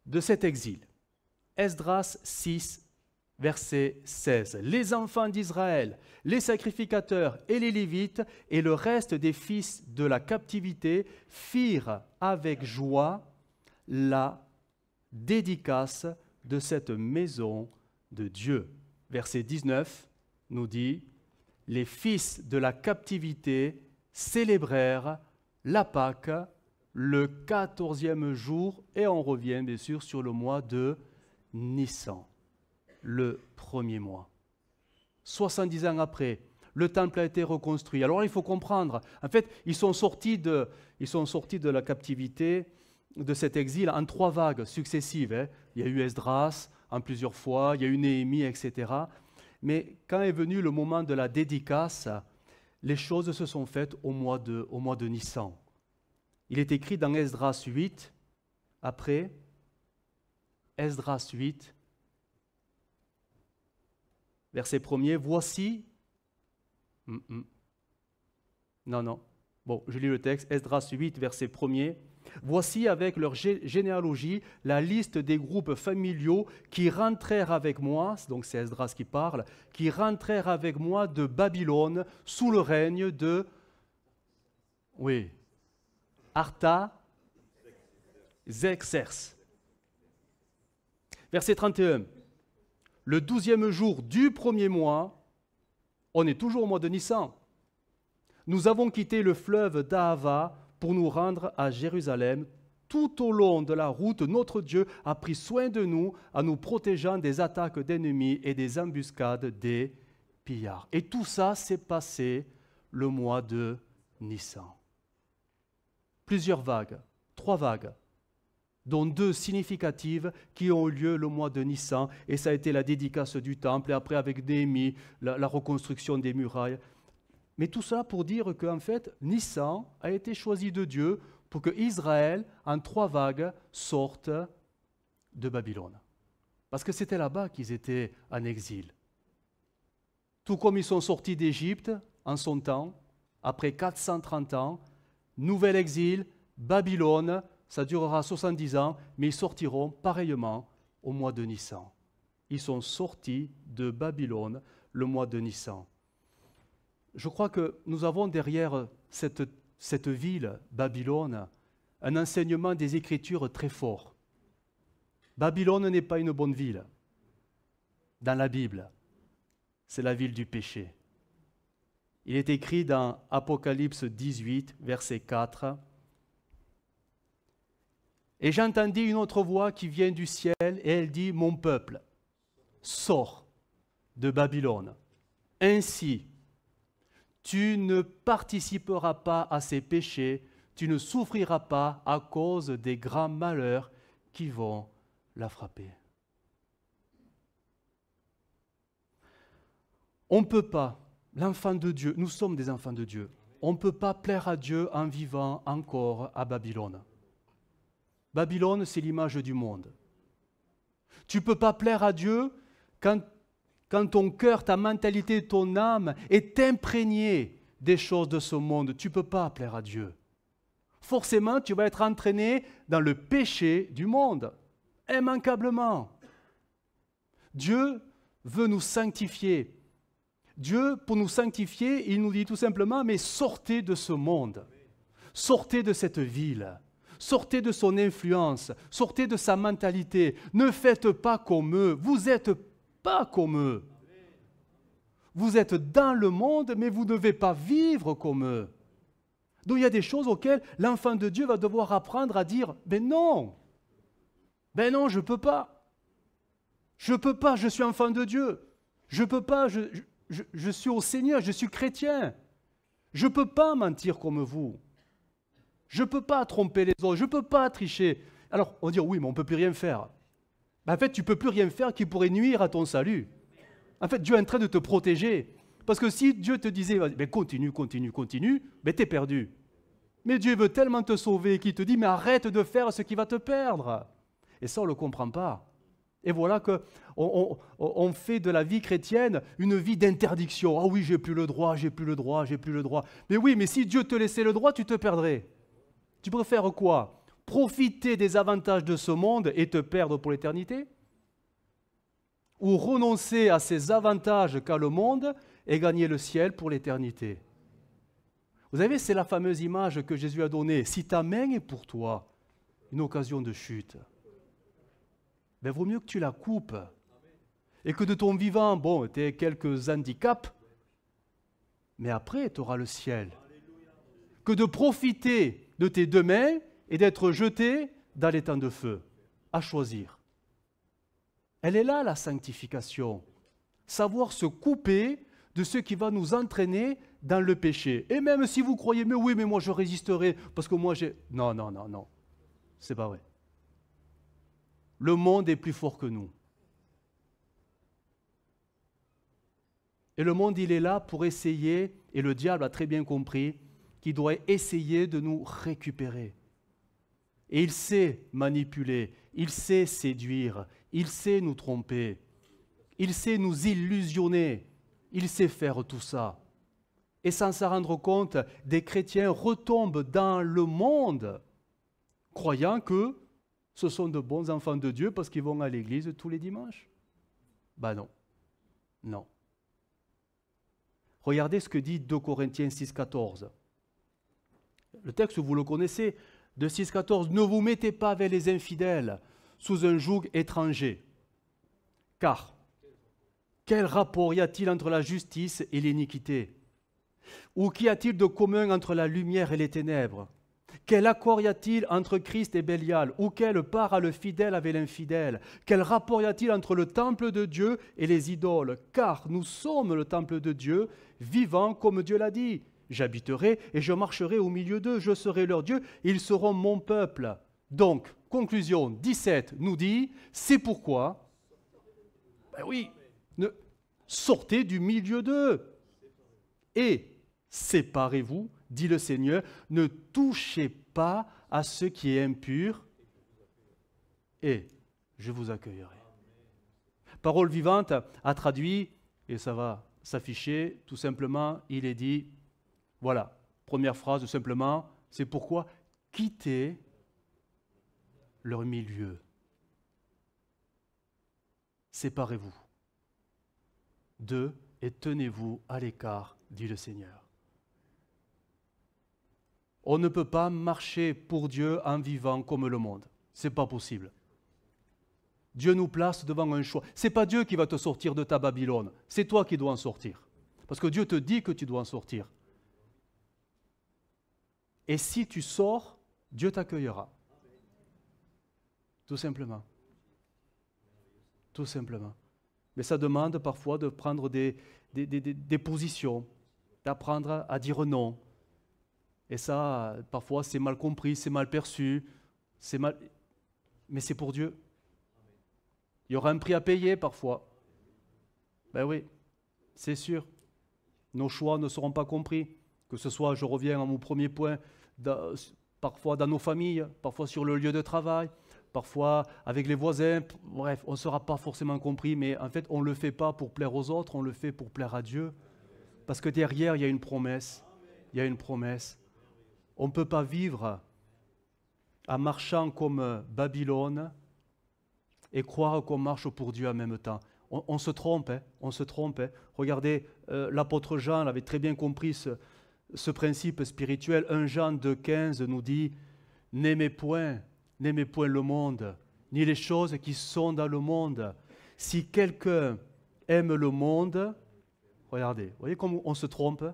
de cet exil. Esdras 6, verset 16. Les enfants d'Israël, les sacrificateurs et les Lévites et le reste des fils de la captivité firent avec joie la dédicace de cette maison de Dieu. Verset 19 nous dit, les fils de la captivité célébrèrent la Pâque le 14e jour, et on revient bien sûr sur le mois de Nissan, le premier mois. 70 ans après, le temple a été reconstruit. Alors il faut comprendre, en fait, ils sont sortis de la captivité, de cet exil, en 3 vagues successives. Hein. Il y a eu Esdras en plusieurs fois, il y a eu Néhémie, etc. Mais quand est venu le moment de la dédicace, les choses se sont faites au mois de Nissan. Il est écrit dans Esdras 8, après, Esdras 8, verset 1er, voici... Non. Bon, je lis le texte, Esdras 8, verset 1er. Voici avec leur généalogie la liste des groupes familiaux qui rentrèrent avec moi, donc c'est Esdras qui parle, qui rentrèrent avec moi de Babylone sous le règne de... Oui. Artaxerxès. Verset 31. Le 12e jour du premier mois, on est toujours au mois de Nissan, nous avons quitté le fleuve d'Ahava pour nous rendre à Jérusalem. Tout au long de la route, notre Dieu a pris soin de nous en nous protégeant des attaques d'ennemis et des embuscades des pillards. Et tout ça s'est passé le mois de Nissan. Plusieurs vagues, 3 vagues, dont 2 significatives qui ont eu lieu le mois de Nissan, et ça a été la dédicace du temple, et après avec Néhémie, la reconstruction des murailles. Mais tout ça pour dire qu'en fait, Nissan a été choisi de Dieu pour que Israël, en 3 vagues, sorte de Babylone. Parce que c'était là-bas qu'ils étaient en exil. Tout comme ils sont sortis d'Égypte en son temps, après 430 ans, nouvel exil, Babylone, ça durera 70 ans, mais ils sortiront pareillement au mois de Nissan. Ils sont sortis de Babylone le mois de Nissan. Je crois que nous avons derrière cette ville, Babylone, un enseignement des Écritures très fort. Babylone n'est pas une bonne ville. Dans la Bible, c'est la ville du péché. Il est écrit dans Apocalypse 18, verset 4. « Et j'entendis une autre voix qui vient du ciel, et elle dit, « Mon peuple, sors de Babylone. Ainsi, tu ne participeras pas à ses péchés, tu ne souffriras pas à cause des grands malheurs qui vont la frapper. » On ne peut pas, l'enfant de Dieu, nous sommes des enfants de Dieu, on ne peut pas plaire à Dieu en vivant encore à Babylone. Babylone, c'est l'image du monde. Tu ne peux pas plaire à Dieu quand ton cœur, ta mentalité, ton âme est imprégnée des choses de ce monde. Tu ne peux pas plaire à Dieu. Forcément, tu vas être entraîné dans le péché du monde, immanquablement. Dieu veut nous sanctifier. Dieu, pour nous sanctifier, il nous dit tout simplement, mais sortez de ce monde, sortez de cette ville. Sortez de son influence, sortez de sa mentalité. Ne faites pas comme eux. Vous n'êtes pas comme eux. Vous êtes dans le monde, mais vous ne devez pas vivre comme eux. Donc il y a des choses auxquelles l'enfant de Dieu va devoir apprendre à dire « Ben non, je ne peux pas. Je ne peux pas, je suis enfant de Dieu. Je ne peux pas, je suis au Seigneur, je suis chrétien. Je ne peux pas mentir comme vous. Je ne peux pas tromper les autres, je ne peux pas tricher. » Alors, on dit, oui, mais on ne peut plus rien faire. En fait, tu ne peux plus rien faire qui pourrait nuire à ton salut. En fait, Dieu est en train de te protéger. Parce que si Dieu te disait, mais continue, mais tu es perdu. Mais Dieu veut tellement te sauver qu'il te dit, mais arrête de faire ce qui va te perdre. Et ça, on ne le comprend pas. Et voilà qu'on fait de la vie chrétienne une vie d'interdiction. Ah oui, j'ai plus le droit. Mais oui, mais si Dieu te laissait le droit, tu te perdrais. Tu préfères quoi? Profiter des avantages de ce monde et te perdre pour l'éternité? ou renoncer à ces avantages qu'a le monde et gagner le ciel pour l'éternité. Vous savez, c'est la fameuse image que Jésus a donnée. Si ta main est pour toi une occasion de chute, ben vaut mieux que tu la coupes et que de ton vivant, bon, tu aies quelques handicaps, mais après, tu auras le ciel. Que de profiter de tes deux mains et d'être jeté dans les temps de feu, à choisir. Elle est là, la sanctification. Savoir se couper de ce qui va nous entraîner dans le péché. Et même si vous croyez, mais oui, mais moi je résisterai, parce que moi j'ai... Non, non, non, non. C'est pas vrai. Le monde est plus fort que nous. Et le monde, il est là pour essayer, et le diable a très bien compris, qu'il doit essayer de nous récupérer. Et il sait manipuler, il sait séduire, il sait nous tromper, il sait nous illusionner, il sait faire tout ça. Et sans s'en rendre compte, des chrétiens retombent dans le monde, croyant que ce sont de bons enfants de Dieu parce qu'ils vont à l'église tous les dimanches. Ben non, non. Regardez ce que dit 2 Corinthiens 6,14. Le texte, vous le connaissez, de 6,14. Ne vous mettez pas avec les infidèles sous un joug étranger. Car, quel rapport y a-t-il entre la justice et l'iniquité? Ou qu'y a-t-il de commun entre la lumière et les ténèbres? Quel accord y a-t-il entre Christ et Bélial? Ou quelle part a le fidèle avec l'infidèle? Quel rapport y a-t-il entre le temple de Dieu et les idoles? Car nous sommes le temple de Dieu, vivant comme Dieu l'a dit. J'habiterai et je marcherai au milieu d'eux, je serai leur Dieu, ils seront mon peuple. Donc, conclusion 17 nous dit, c'est pourquoi, ben oui, sortez du milieu d'eux et séparez-vous, dit le Seigneur, ne touchez pas à ce qui est impur et je vous accueillerai. Parole vivante a traduit, et ça va s'afficher, tout simplement, il est dit, voilà, première phrase simplement, c'est pourquoi quittez leur milieu. Séparez-vous d'eux et tenez-vous à l'écart, dit le Seigneur. On ne peut pas marcher pour Dieu en vivant comme le monde. Ce n'est pas possible. Dieu nous place devant un choix. Ce n'est pas Dieu qui va te sortir de ta Babylone. C'est toi qui dois en sortir. Parce que Dieu te dit que tu dois en sortir. Et si tu sors, Dieu t'accueillera. Tout simplement. Tout simplement. Mais ça demande parfois de prendre des positions, d'apprendre à dire non. Et ça, parfois, c'est mal compris, c'est mal perçu, mais c'est pour Dieu. Il y aura un prix à payer parfois. Ben oui, c'est sûr. Nos choix ne seront pas compris. Que ce soit, je reviens à mon premier point, parfois dans nos familles, parfois sur le lieu de travail, parfois avec les voisins. Bref, on ne sera pas forcément compris, mais en fait, on ne le fait pas pour plaire aux autres, on le fait pour plaire à Dieu. Parce que derrière, il y a une promesse. Il y a une promesse. On ne peut pas vivre en marchant comme Babylone et croire qu'on marche pour Dieu en même temps. On se trompe, hein, on se trompe. Hein. Regardez, l'apôtre Jean avait très bien compris ce principe spirituel. 1 Jean 2,15 nous dit « N'aimez point le monde, ni les choses qui sont dans le monde. Si quelqu'un aime le monde, regardez, vous voyez comment on se trompe?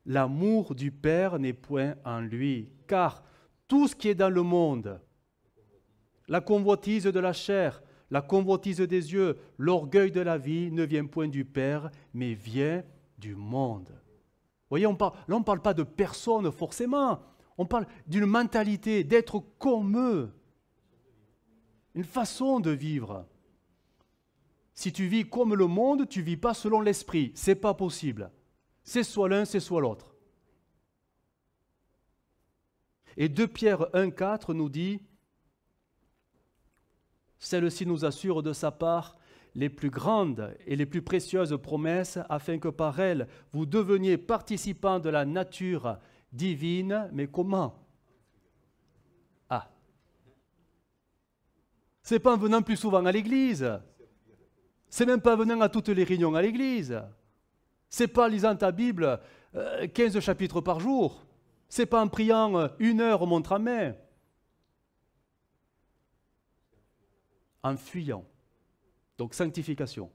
L'amour du Père n'est point en lui, car tout ce qui est dans le monde, la convoitise de la chair, la convoitise des yeux, l'orgueil de la vie ne vient point du Père, mais vient du monde. Vous voyez, là on ne parle pas de personne forcément, on parle d'une mentalité, d'être comme eux, une façon de vivre. Si tu vis comme le monde, tu ne vis pas selon l'esprit, ce n'est pas possible. C'est soit l'un, c'est soit l'autre. Et 2 Pierre 1,4 nous dit « Celle-ci nous assure de sa part les plus grandes et les plus précieuses promesses, afin que par elles, vous deveniez participants de la nature divine. » Mais comment? Ah. Ce n'est pas en venant plus souvent à l'église. C'est même pas venant à toutes les réunions à l'église. C'est pas lisant ta Bible 15 chapitres par jour. C'est pas en priant 1 heure montre à main. En fuyant. Donc sanctification.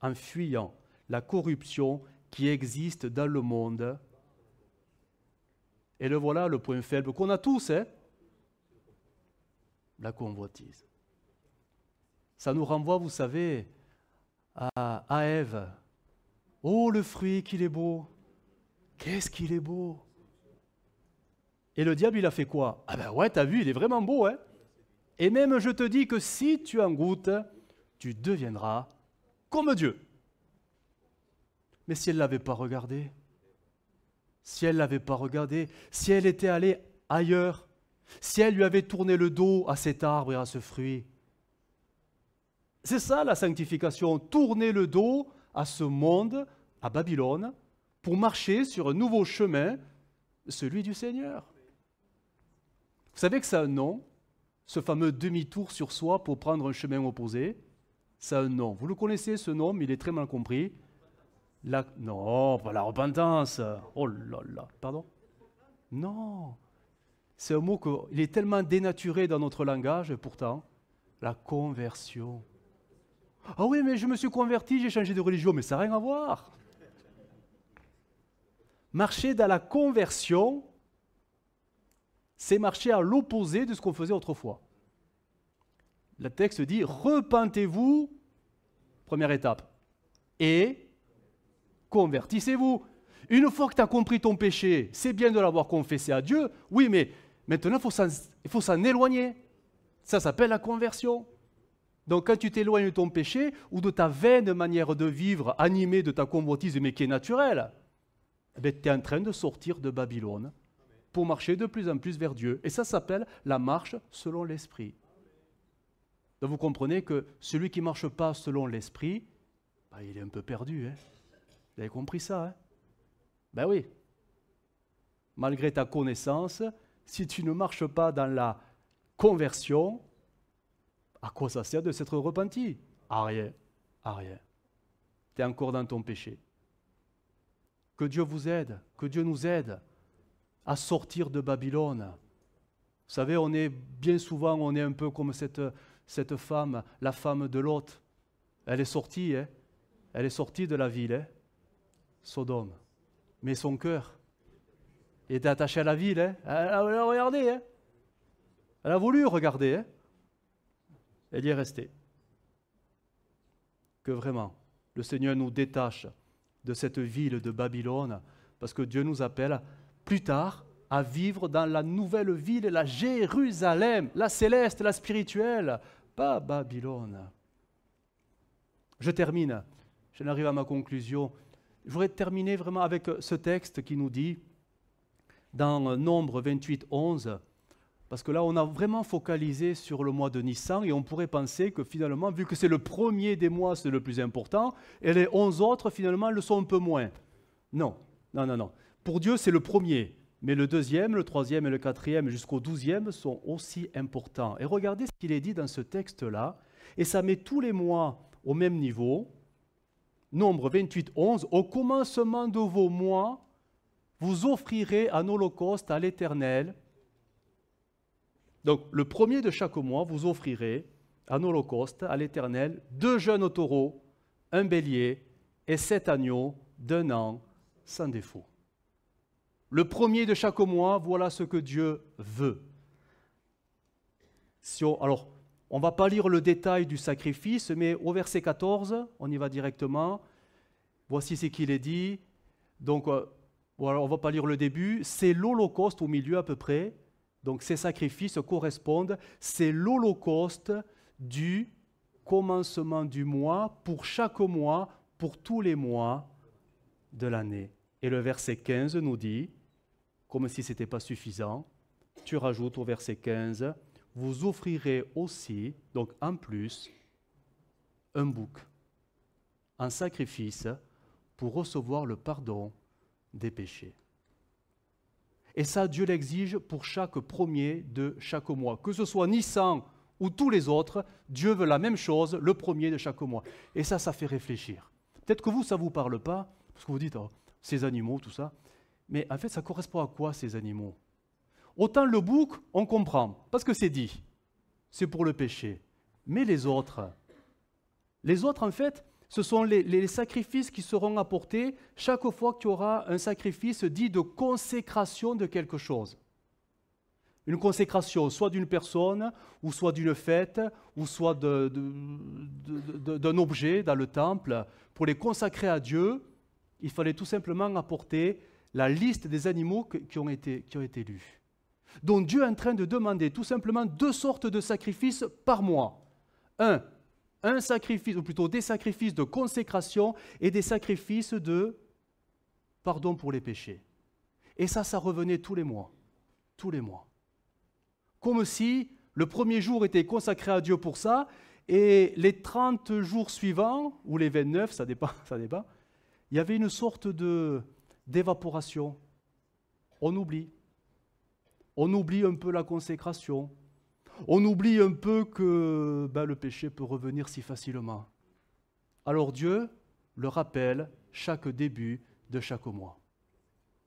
En fuyant la corruption qui existe dans le monde. Et le voilà le point faible qu'on a tous, hein? La convoitise. Ça nous renvoie, vous savez, à Ève. Oh, le fruit qu'il est beau! Qu'est-ce qu'il est beau! Et le diable, il a fait quoi? Ah ben ouais, t'as vu, il est vraiment beau, hein? Et même, je te dis que si tu en goûtes, tu deviendras comme Dieu. Mais si elle ne l'avait pas regardé, si elle était allée ailleurs, si elle lui avait tourné le dos à cet arbre et à ce fruit, c'est ça la sanctification, tourner le dos à ce monde, à Babylone, pour marcher sur un nouveau chemin, celui du Seigneur. Vous savez que ça a un nom, ce fameux demi-tour sur soi pour prendre un chemin opposé, ça a un nom. Vous le connaissez ce nom, mais il est très mal compris. Non, pas la repentance. Oh là là, pardon? Non. C'est un mot il est tellement dénaturé dans notre langage, pourtant. La conversion. Ah oui, mais je me suis converti, j'ai changé de religion, mais ça n'a rien à voir. Marcher dans la conversion, c'est marcher à l'opposé de ce qu'on faisait autrefois. Le texte dit, repentez-vous, première étape, et convertissez-vous. Une fois que tu as compris ton péché, c'est bien de l'avoir confessé à Dieu, oui, mais maintenant, il faut s'en éloigner. Ça s'appelle la conversion. Donc, quand tu t'éloignes de ton péché ou de ta vaine manière de vivre, animée de ta convoitise, mais qui est naturelle, tu es en train de sortir de Babylone pour marcher de plus en plus vers Dieu. Et ça s'appelle la marche selon l'Esprit. Donc, vous comprenez que celui qui ne marche pas selon l'Esprit, il est un peu perdu. Hein. Vous avez compris ça, hein? Ben oui. Malgré ta connaissance, si tu ne marches pas dans la conversion, à quoi ça sert de s'être repenti? À rien, à rien. Tu es encore dans ton péché. Que Dieu vous aide, que Dieu nous aide à sortir de Babylone. Vous savez, bien souvent, on est un peu comme cette femme, la femme de Lot. Elle est sortie, hein? Elle est sortie de la ville, hein? Sodome. Mais son cœur était attaché à la ville. Hein? Elle a regardé. Hein? Elle a voulu regarder. Hein? Elle y est restée. Que vraiment, le Seigneur nous détache de cette ville de Babylone, parce que Dieu nous appelle plus tard à vivre dans la nouvelle ville, la Jérusalem, la céleste, la spirituelle, pas Babylone. Je termine, j'en arrive à ma conclusion. Je voudrais terminer vraiment avec ce texte qui nous dit, dans Nombre 28, 11, parce que là, on a vraiment focalisé sur le mois de Nissan et on pourrait penser que finalement, vu que c'est le premier des mois, c'est le plus important, et les 11 autres, finalement, le sont un peu moins. Non. Pour Dieu, c'est le premier, mais le deuxième, le troisième et le quatrième jusqu'au 12e sont aussi importants. Et regardez ce qu'il est dit dans ce texte-là, et ça met tous les mois au même niveau. Nombre 28, 11, au commencement de vos mois, vous offrirez un holocauste à l'Éternel. Donc, le premier de chaque mois, vous offrirez un holocauste à l'Éternel, 2 jeunes taureaux, un bélier et 7 agneaux d'1 an sans défaut. Le premier de chaque mois, voilà ce que Dieu veut. Alors, on ne va pas lire le détail du sacrifice, mais au verset 14, on y va directement. Voici ce qu'il est dit. Donc, voilà, on ne va pas lire le début. C'est l'holocauste au milieu à peu près. Donc ces sacrifices correspondent, c'est l'holocauste du commencement du mois, pour chaque mois, pour tous les mois de l'année. Et le verset 15 nous dit, comme si ce n'était pas suffisant, tu rajoutes au verset 15, vous offrirez aussi, donc en plus, un bouc, un sacrifice pour recevoir le pardon des péchés. Et ça, Dieu l'exige pour chaque premier de chaque mois. Que ce soit Nissan ou tous les autres, Dieu veut la même chose, le premier de chaque mois. Et ça fait réfléchir. Peut-être que vous, ça ne vous parle pas, parce que vous dites, oh, ces animaux, tout ça. Mais en fait, ça correspond à quoi, ces animaux? Autant le bouc, on comprend, parce que c'est dit. C'est pour le péché. Mais les autres, en fait, ce sont les sacrifices qui seront apportés chaque fois qu'il y aura un sacrifice dit de consécration de quelque chose. Une consécration soit d'une personne, ou soit d'une fête, ou soit d'un objet dans le temple. Pour les consacrer à Dieu, il fallait tout simplement apporter la liste des animaux qui ont été lus. Donc Dieu est en train de demander tout simplement 2 sortes de sacrifices par mois. Un sacrifice, ou plutôt des sacrifices de consécration et des sacrifices de pardon pour les péchés. Et ça revenait tous les mois. Tous les mois. Comme si le premier jour était consacré à Dieu pour ça, et les 30 jours suivants, ou les 29, ça dépend, il y avait une sorte d'évaporation. On oublie. On oublie un peu la consécration. On oublie un peu que le péché peut revenir si facilement. Alors Dieu le rappelle chaque début de chaque mois.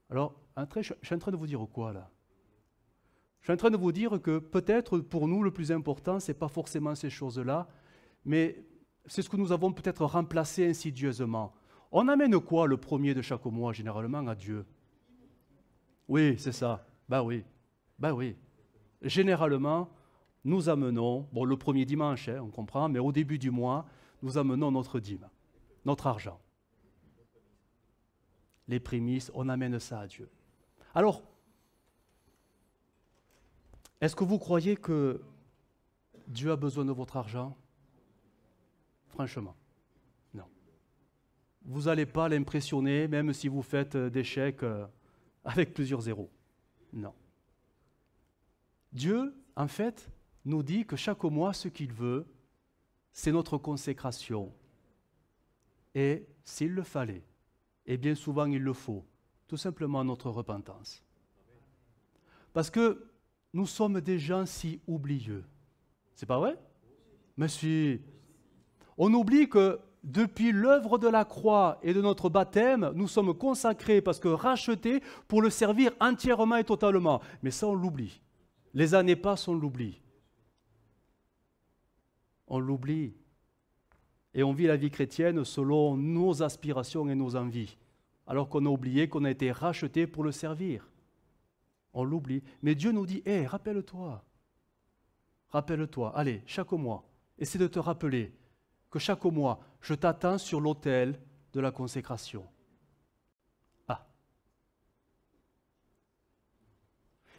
Alors, je suis en train de vous dire quoi là? Je suis en train de vous dire que peut-être pour nous le plus important, ce n'est pas forcément ces choses-là, mais c'est ce que nous avons peut-être remplacé insidieusement. On amène quoi le premier de chaque mois généralement à Dieu? Oui, c'est ça. Oui. Généralement, nous amenons, le premier dimanche, on comprend, mais au début du mois, nous amenons notre dîme, notre argent. Les prémices, on amène ça à Dieu. Alors, est-ce que vous croyez que Dieu a besoin de votre argent? Franchement, non. Vous n'allez pas l'impressionner, même si vous faites des chèques avec plusieurs zéros. Non. Dieu, en fait, nous dit que chaque mois, ce qu'il veut, c'est notre consécration. Et s'il le fallait, et bien souvent il le faut, tout simplement notre repentance. Parce que nous sommes des gens si oublieux. C'est pas vrai? Mais si. On oublie que depuis l'œuvre de la croix et de notre baptême, nous sommes consacrés parce que rachetés pour le servir entièrement et totalement. Mais ça, on l'oublie. Les années passent, on l'oublie. On l'oublie. Et on vit la vie chrétienne selon nos aspirations et nos envies, alors qu'on a oublié qu'on a été rachetés pour le servir. On l'oublie. Mais Dieu nous dit, rappelle-toi. Rappelle-toi. Allez, chaque mois, essaie de te rappeler que chaque mois, je t'attends sur l'autel de la consécration. Ah.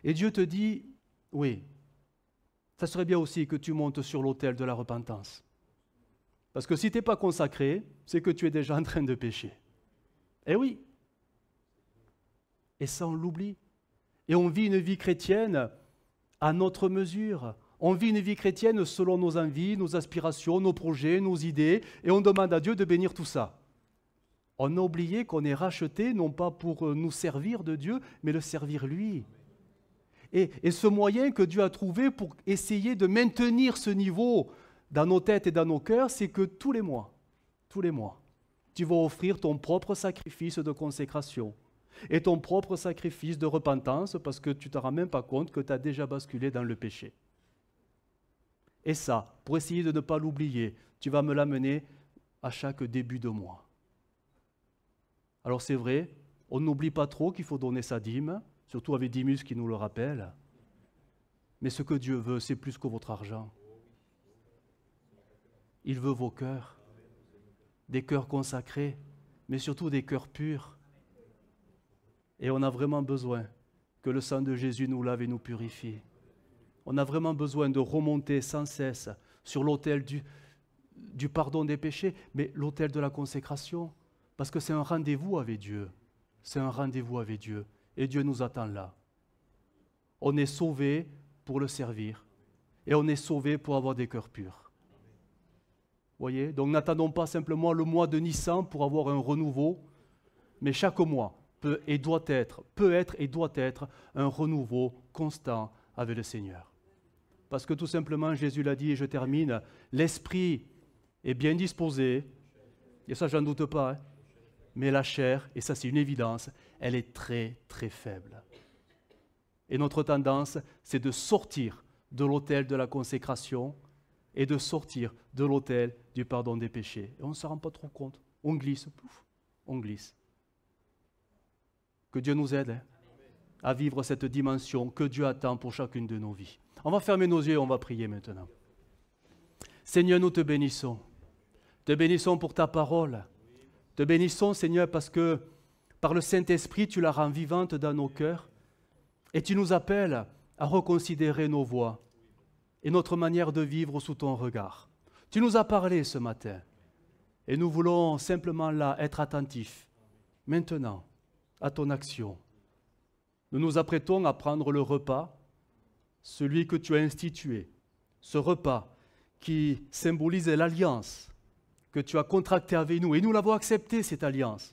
Et Dieu te dit, oui, ça serait bien aussi que tu montes sur l'autel de la repentance. Parce que si tu n'es pas consacré, c'est que tu es déjà en train de pécher. Eh oui. Et ça, on l'oublie. Et on vit une vie chrétienne à notre mesure. On vit une vie chrétienne selon nos envies, nos aspirations, nos projets, nos idées, et on demande à Dieu de bénir tout ça. On a oublié qu'on est racheté, non pas pour nous servir de Dieu, mais le servir lui. Et ce moyen que Dieu a trouvé pour essayer de maintenir ce niveau dans nos têtes et dans nos cœurs, c'est que tous les mois, tu vas offrir ton propre sacrifice de consécration et ton propre sacrifice de repentance parce que tu ne te rends même pas compte que tu as déjà basculé dans le péché. Et ça, pour essayer de ne pas l'oublier, tu vas me l'amener à chaque début de mois. Alors c'est vrai, on n'oublie pas trop qu'il faut donner sa dîme, surtout avec Dimus qui nous le rappelle. Mais ce que Dieu veut, c'est plus que votre argent. Il veut vos cœurs, des cœurs consacrés, mais surtout des cœurs purs. Et on a vraiment besoin que le sang de Jésus nous lave et nous purifie. On a vraiment besoin de remonter sans cesse sur l'autel du pardon des péchés, mais l'autel de la consécration, parce que c'est un rendez-vous avec Dieu. C'est un rendez-vous avec Dieu, et Dieu nous attend là. On est sauvés pour le servir, et on est sauvés pour avoir des cœurs purs. Voyez, donc n'attendons pas simplement le mois de Nissan pour avoir un renouveau, mais chaque mois peut et doit être un renouveau constant avec le Seigneur. Parce que tout simplement, Jésus l'a dit, et je termine, l'esprit est bien disposé, et ça, j'en doute pas, hein, mais la chair, et ça c'est une évidence, elle est très, très faible. Et notre tendance, c'est de sortir de l'autel de la consécration et de sortir de l'autel du pardon des péchés. Et on ne s'en rend pas trop compte. On glisse, pouf, on glisse. Que Dieu nous aide à vivre cette dimension que Dieu attend pour chacune de nos vies. On va fermer nos yeux et on va prier maintenant. Seigneur, nous te bénissons. Te bénissons pour ta parole. Te bénissons, Seigneur, parce que par le Saint-Esprit, tu la rends vivante dans nos cœurs et tu nous appelles à reconsidérer nos voies et notre manière de vivre sous ton regard. Tu nous as parlé ce matin et nous voulons simplement là être attentifs maintenant à ton action. Nous nous apprêtons à prendre le repas, celui que tu as institué, ce repas qui symbolise l'alliance que tu as contractée avec nous. Et nous l'avons accepté, cette alliance.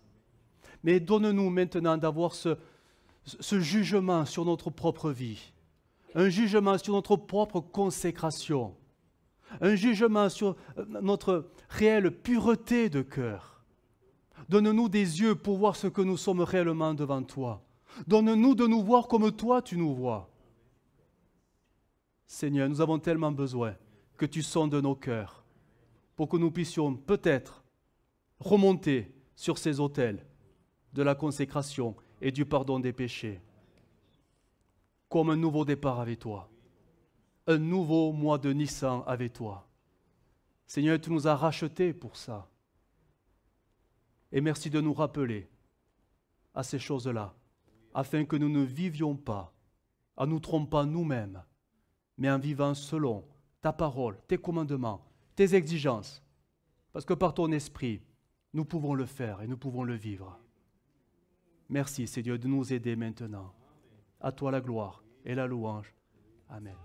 Mais donne-nous maintenant d'avoir ce jugement sur notre propre vie, un jugement sur notre propre consécration, un jugement sur notre réelle pureté de cœur. Donne-nous des yeux pour voir ce que nous sommes réellement devant toi. Donne-nous de nous voir comme toi tu nous vois. Seigneur, nous avons tellement besoin que tu sondes nos cœurs pour que nous puissions peut-être remonter sur ces autels de la consécration et du pardon des péchés, comme un nouveau départ avec toi, un nouveau mois de Nissan avec toi. Seigneur, tu nous as rachetés pour ça. Et merci de nous rappeler à ces choses-là, afin que nous ne vivions pas en nous trompant nous-mêmes, mais en vivant selon ta parole, tes commandements, tes exigences. Parce que par ton esprit, nous pouvons le faire et nous pouvons le vivre. Merci, Seigneur, de nous aider maintenant. À toi la gloire et la louange. Amen.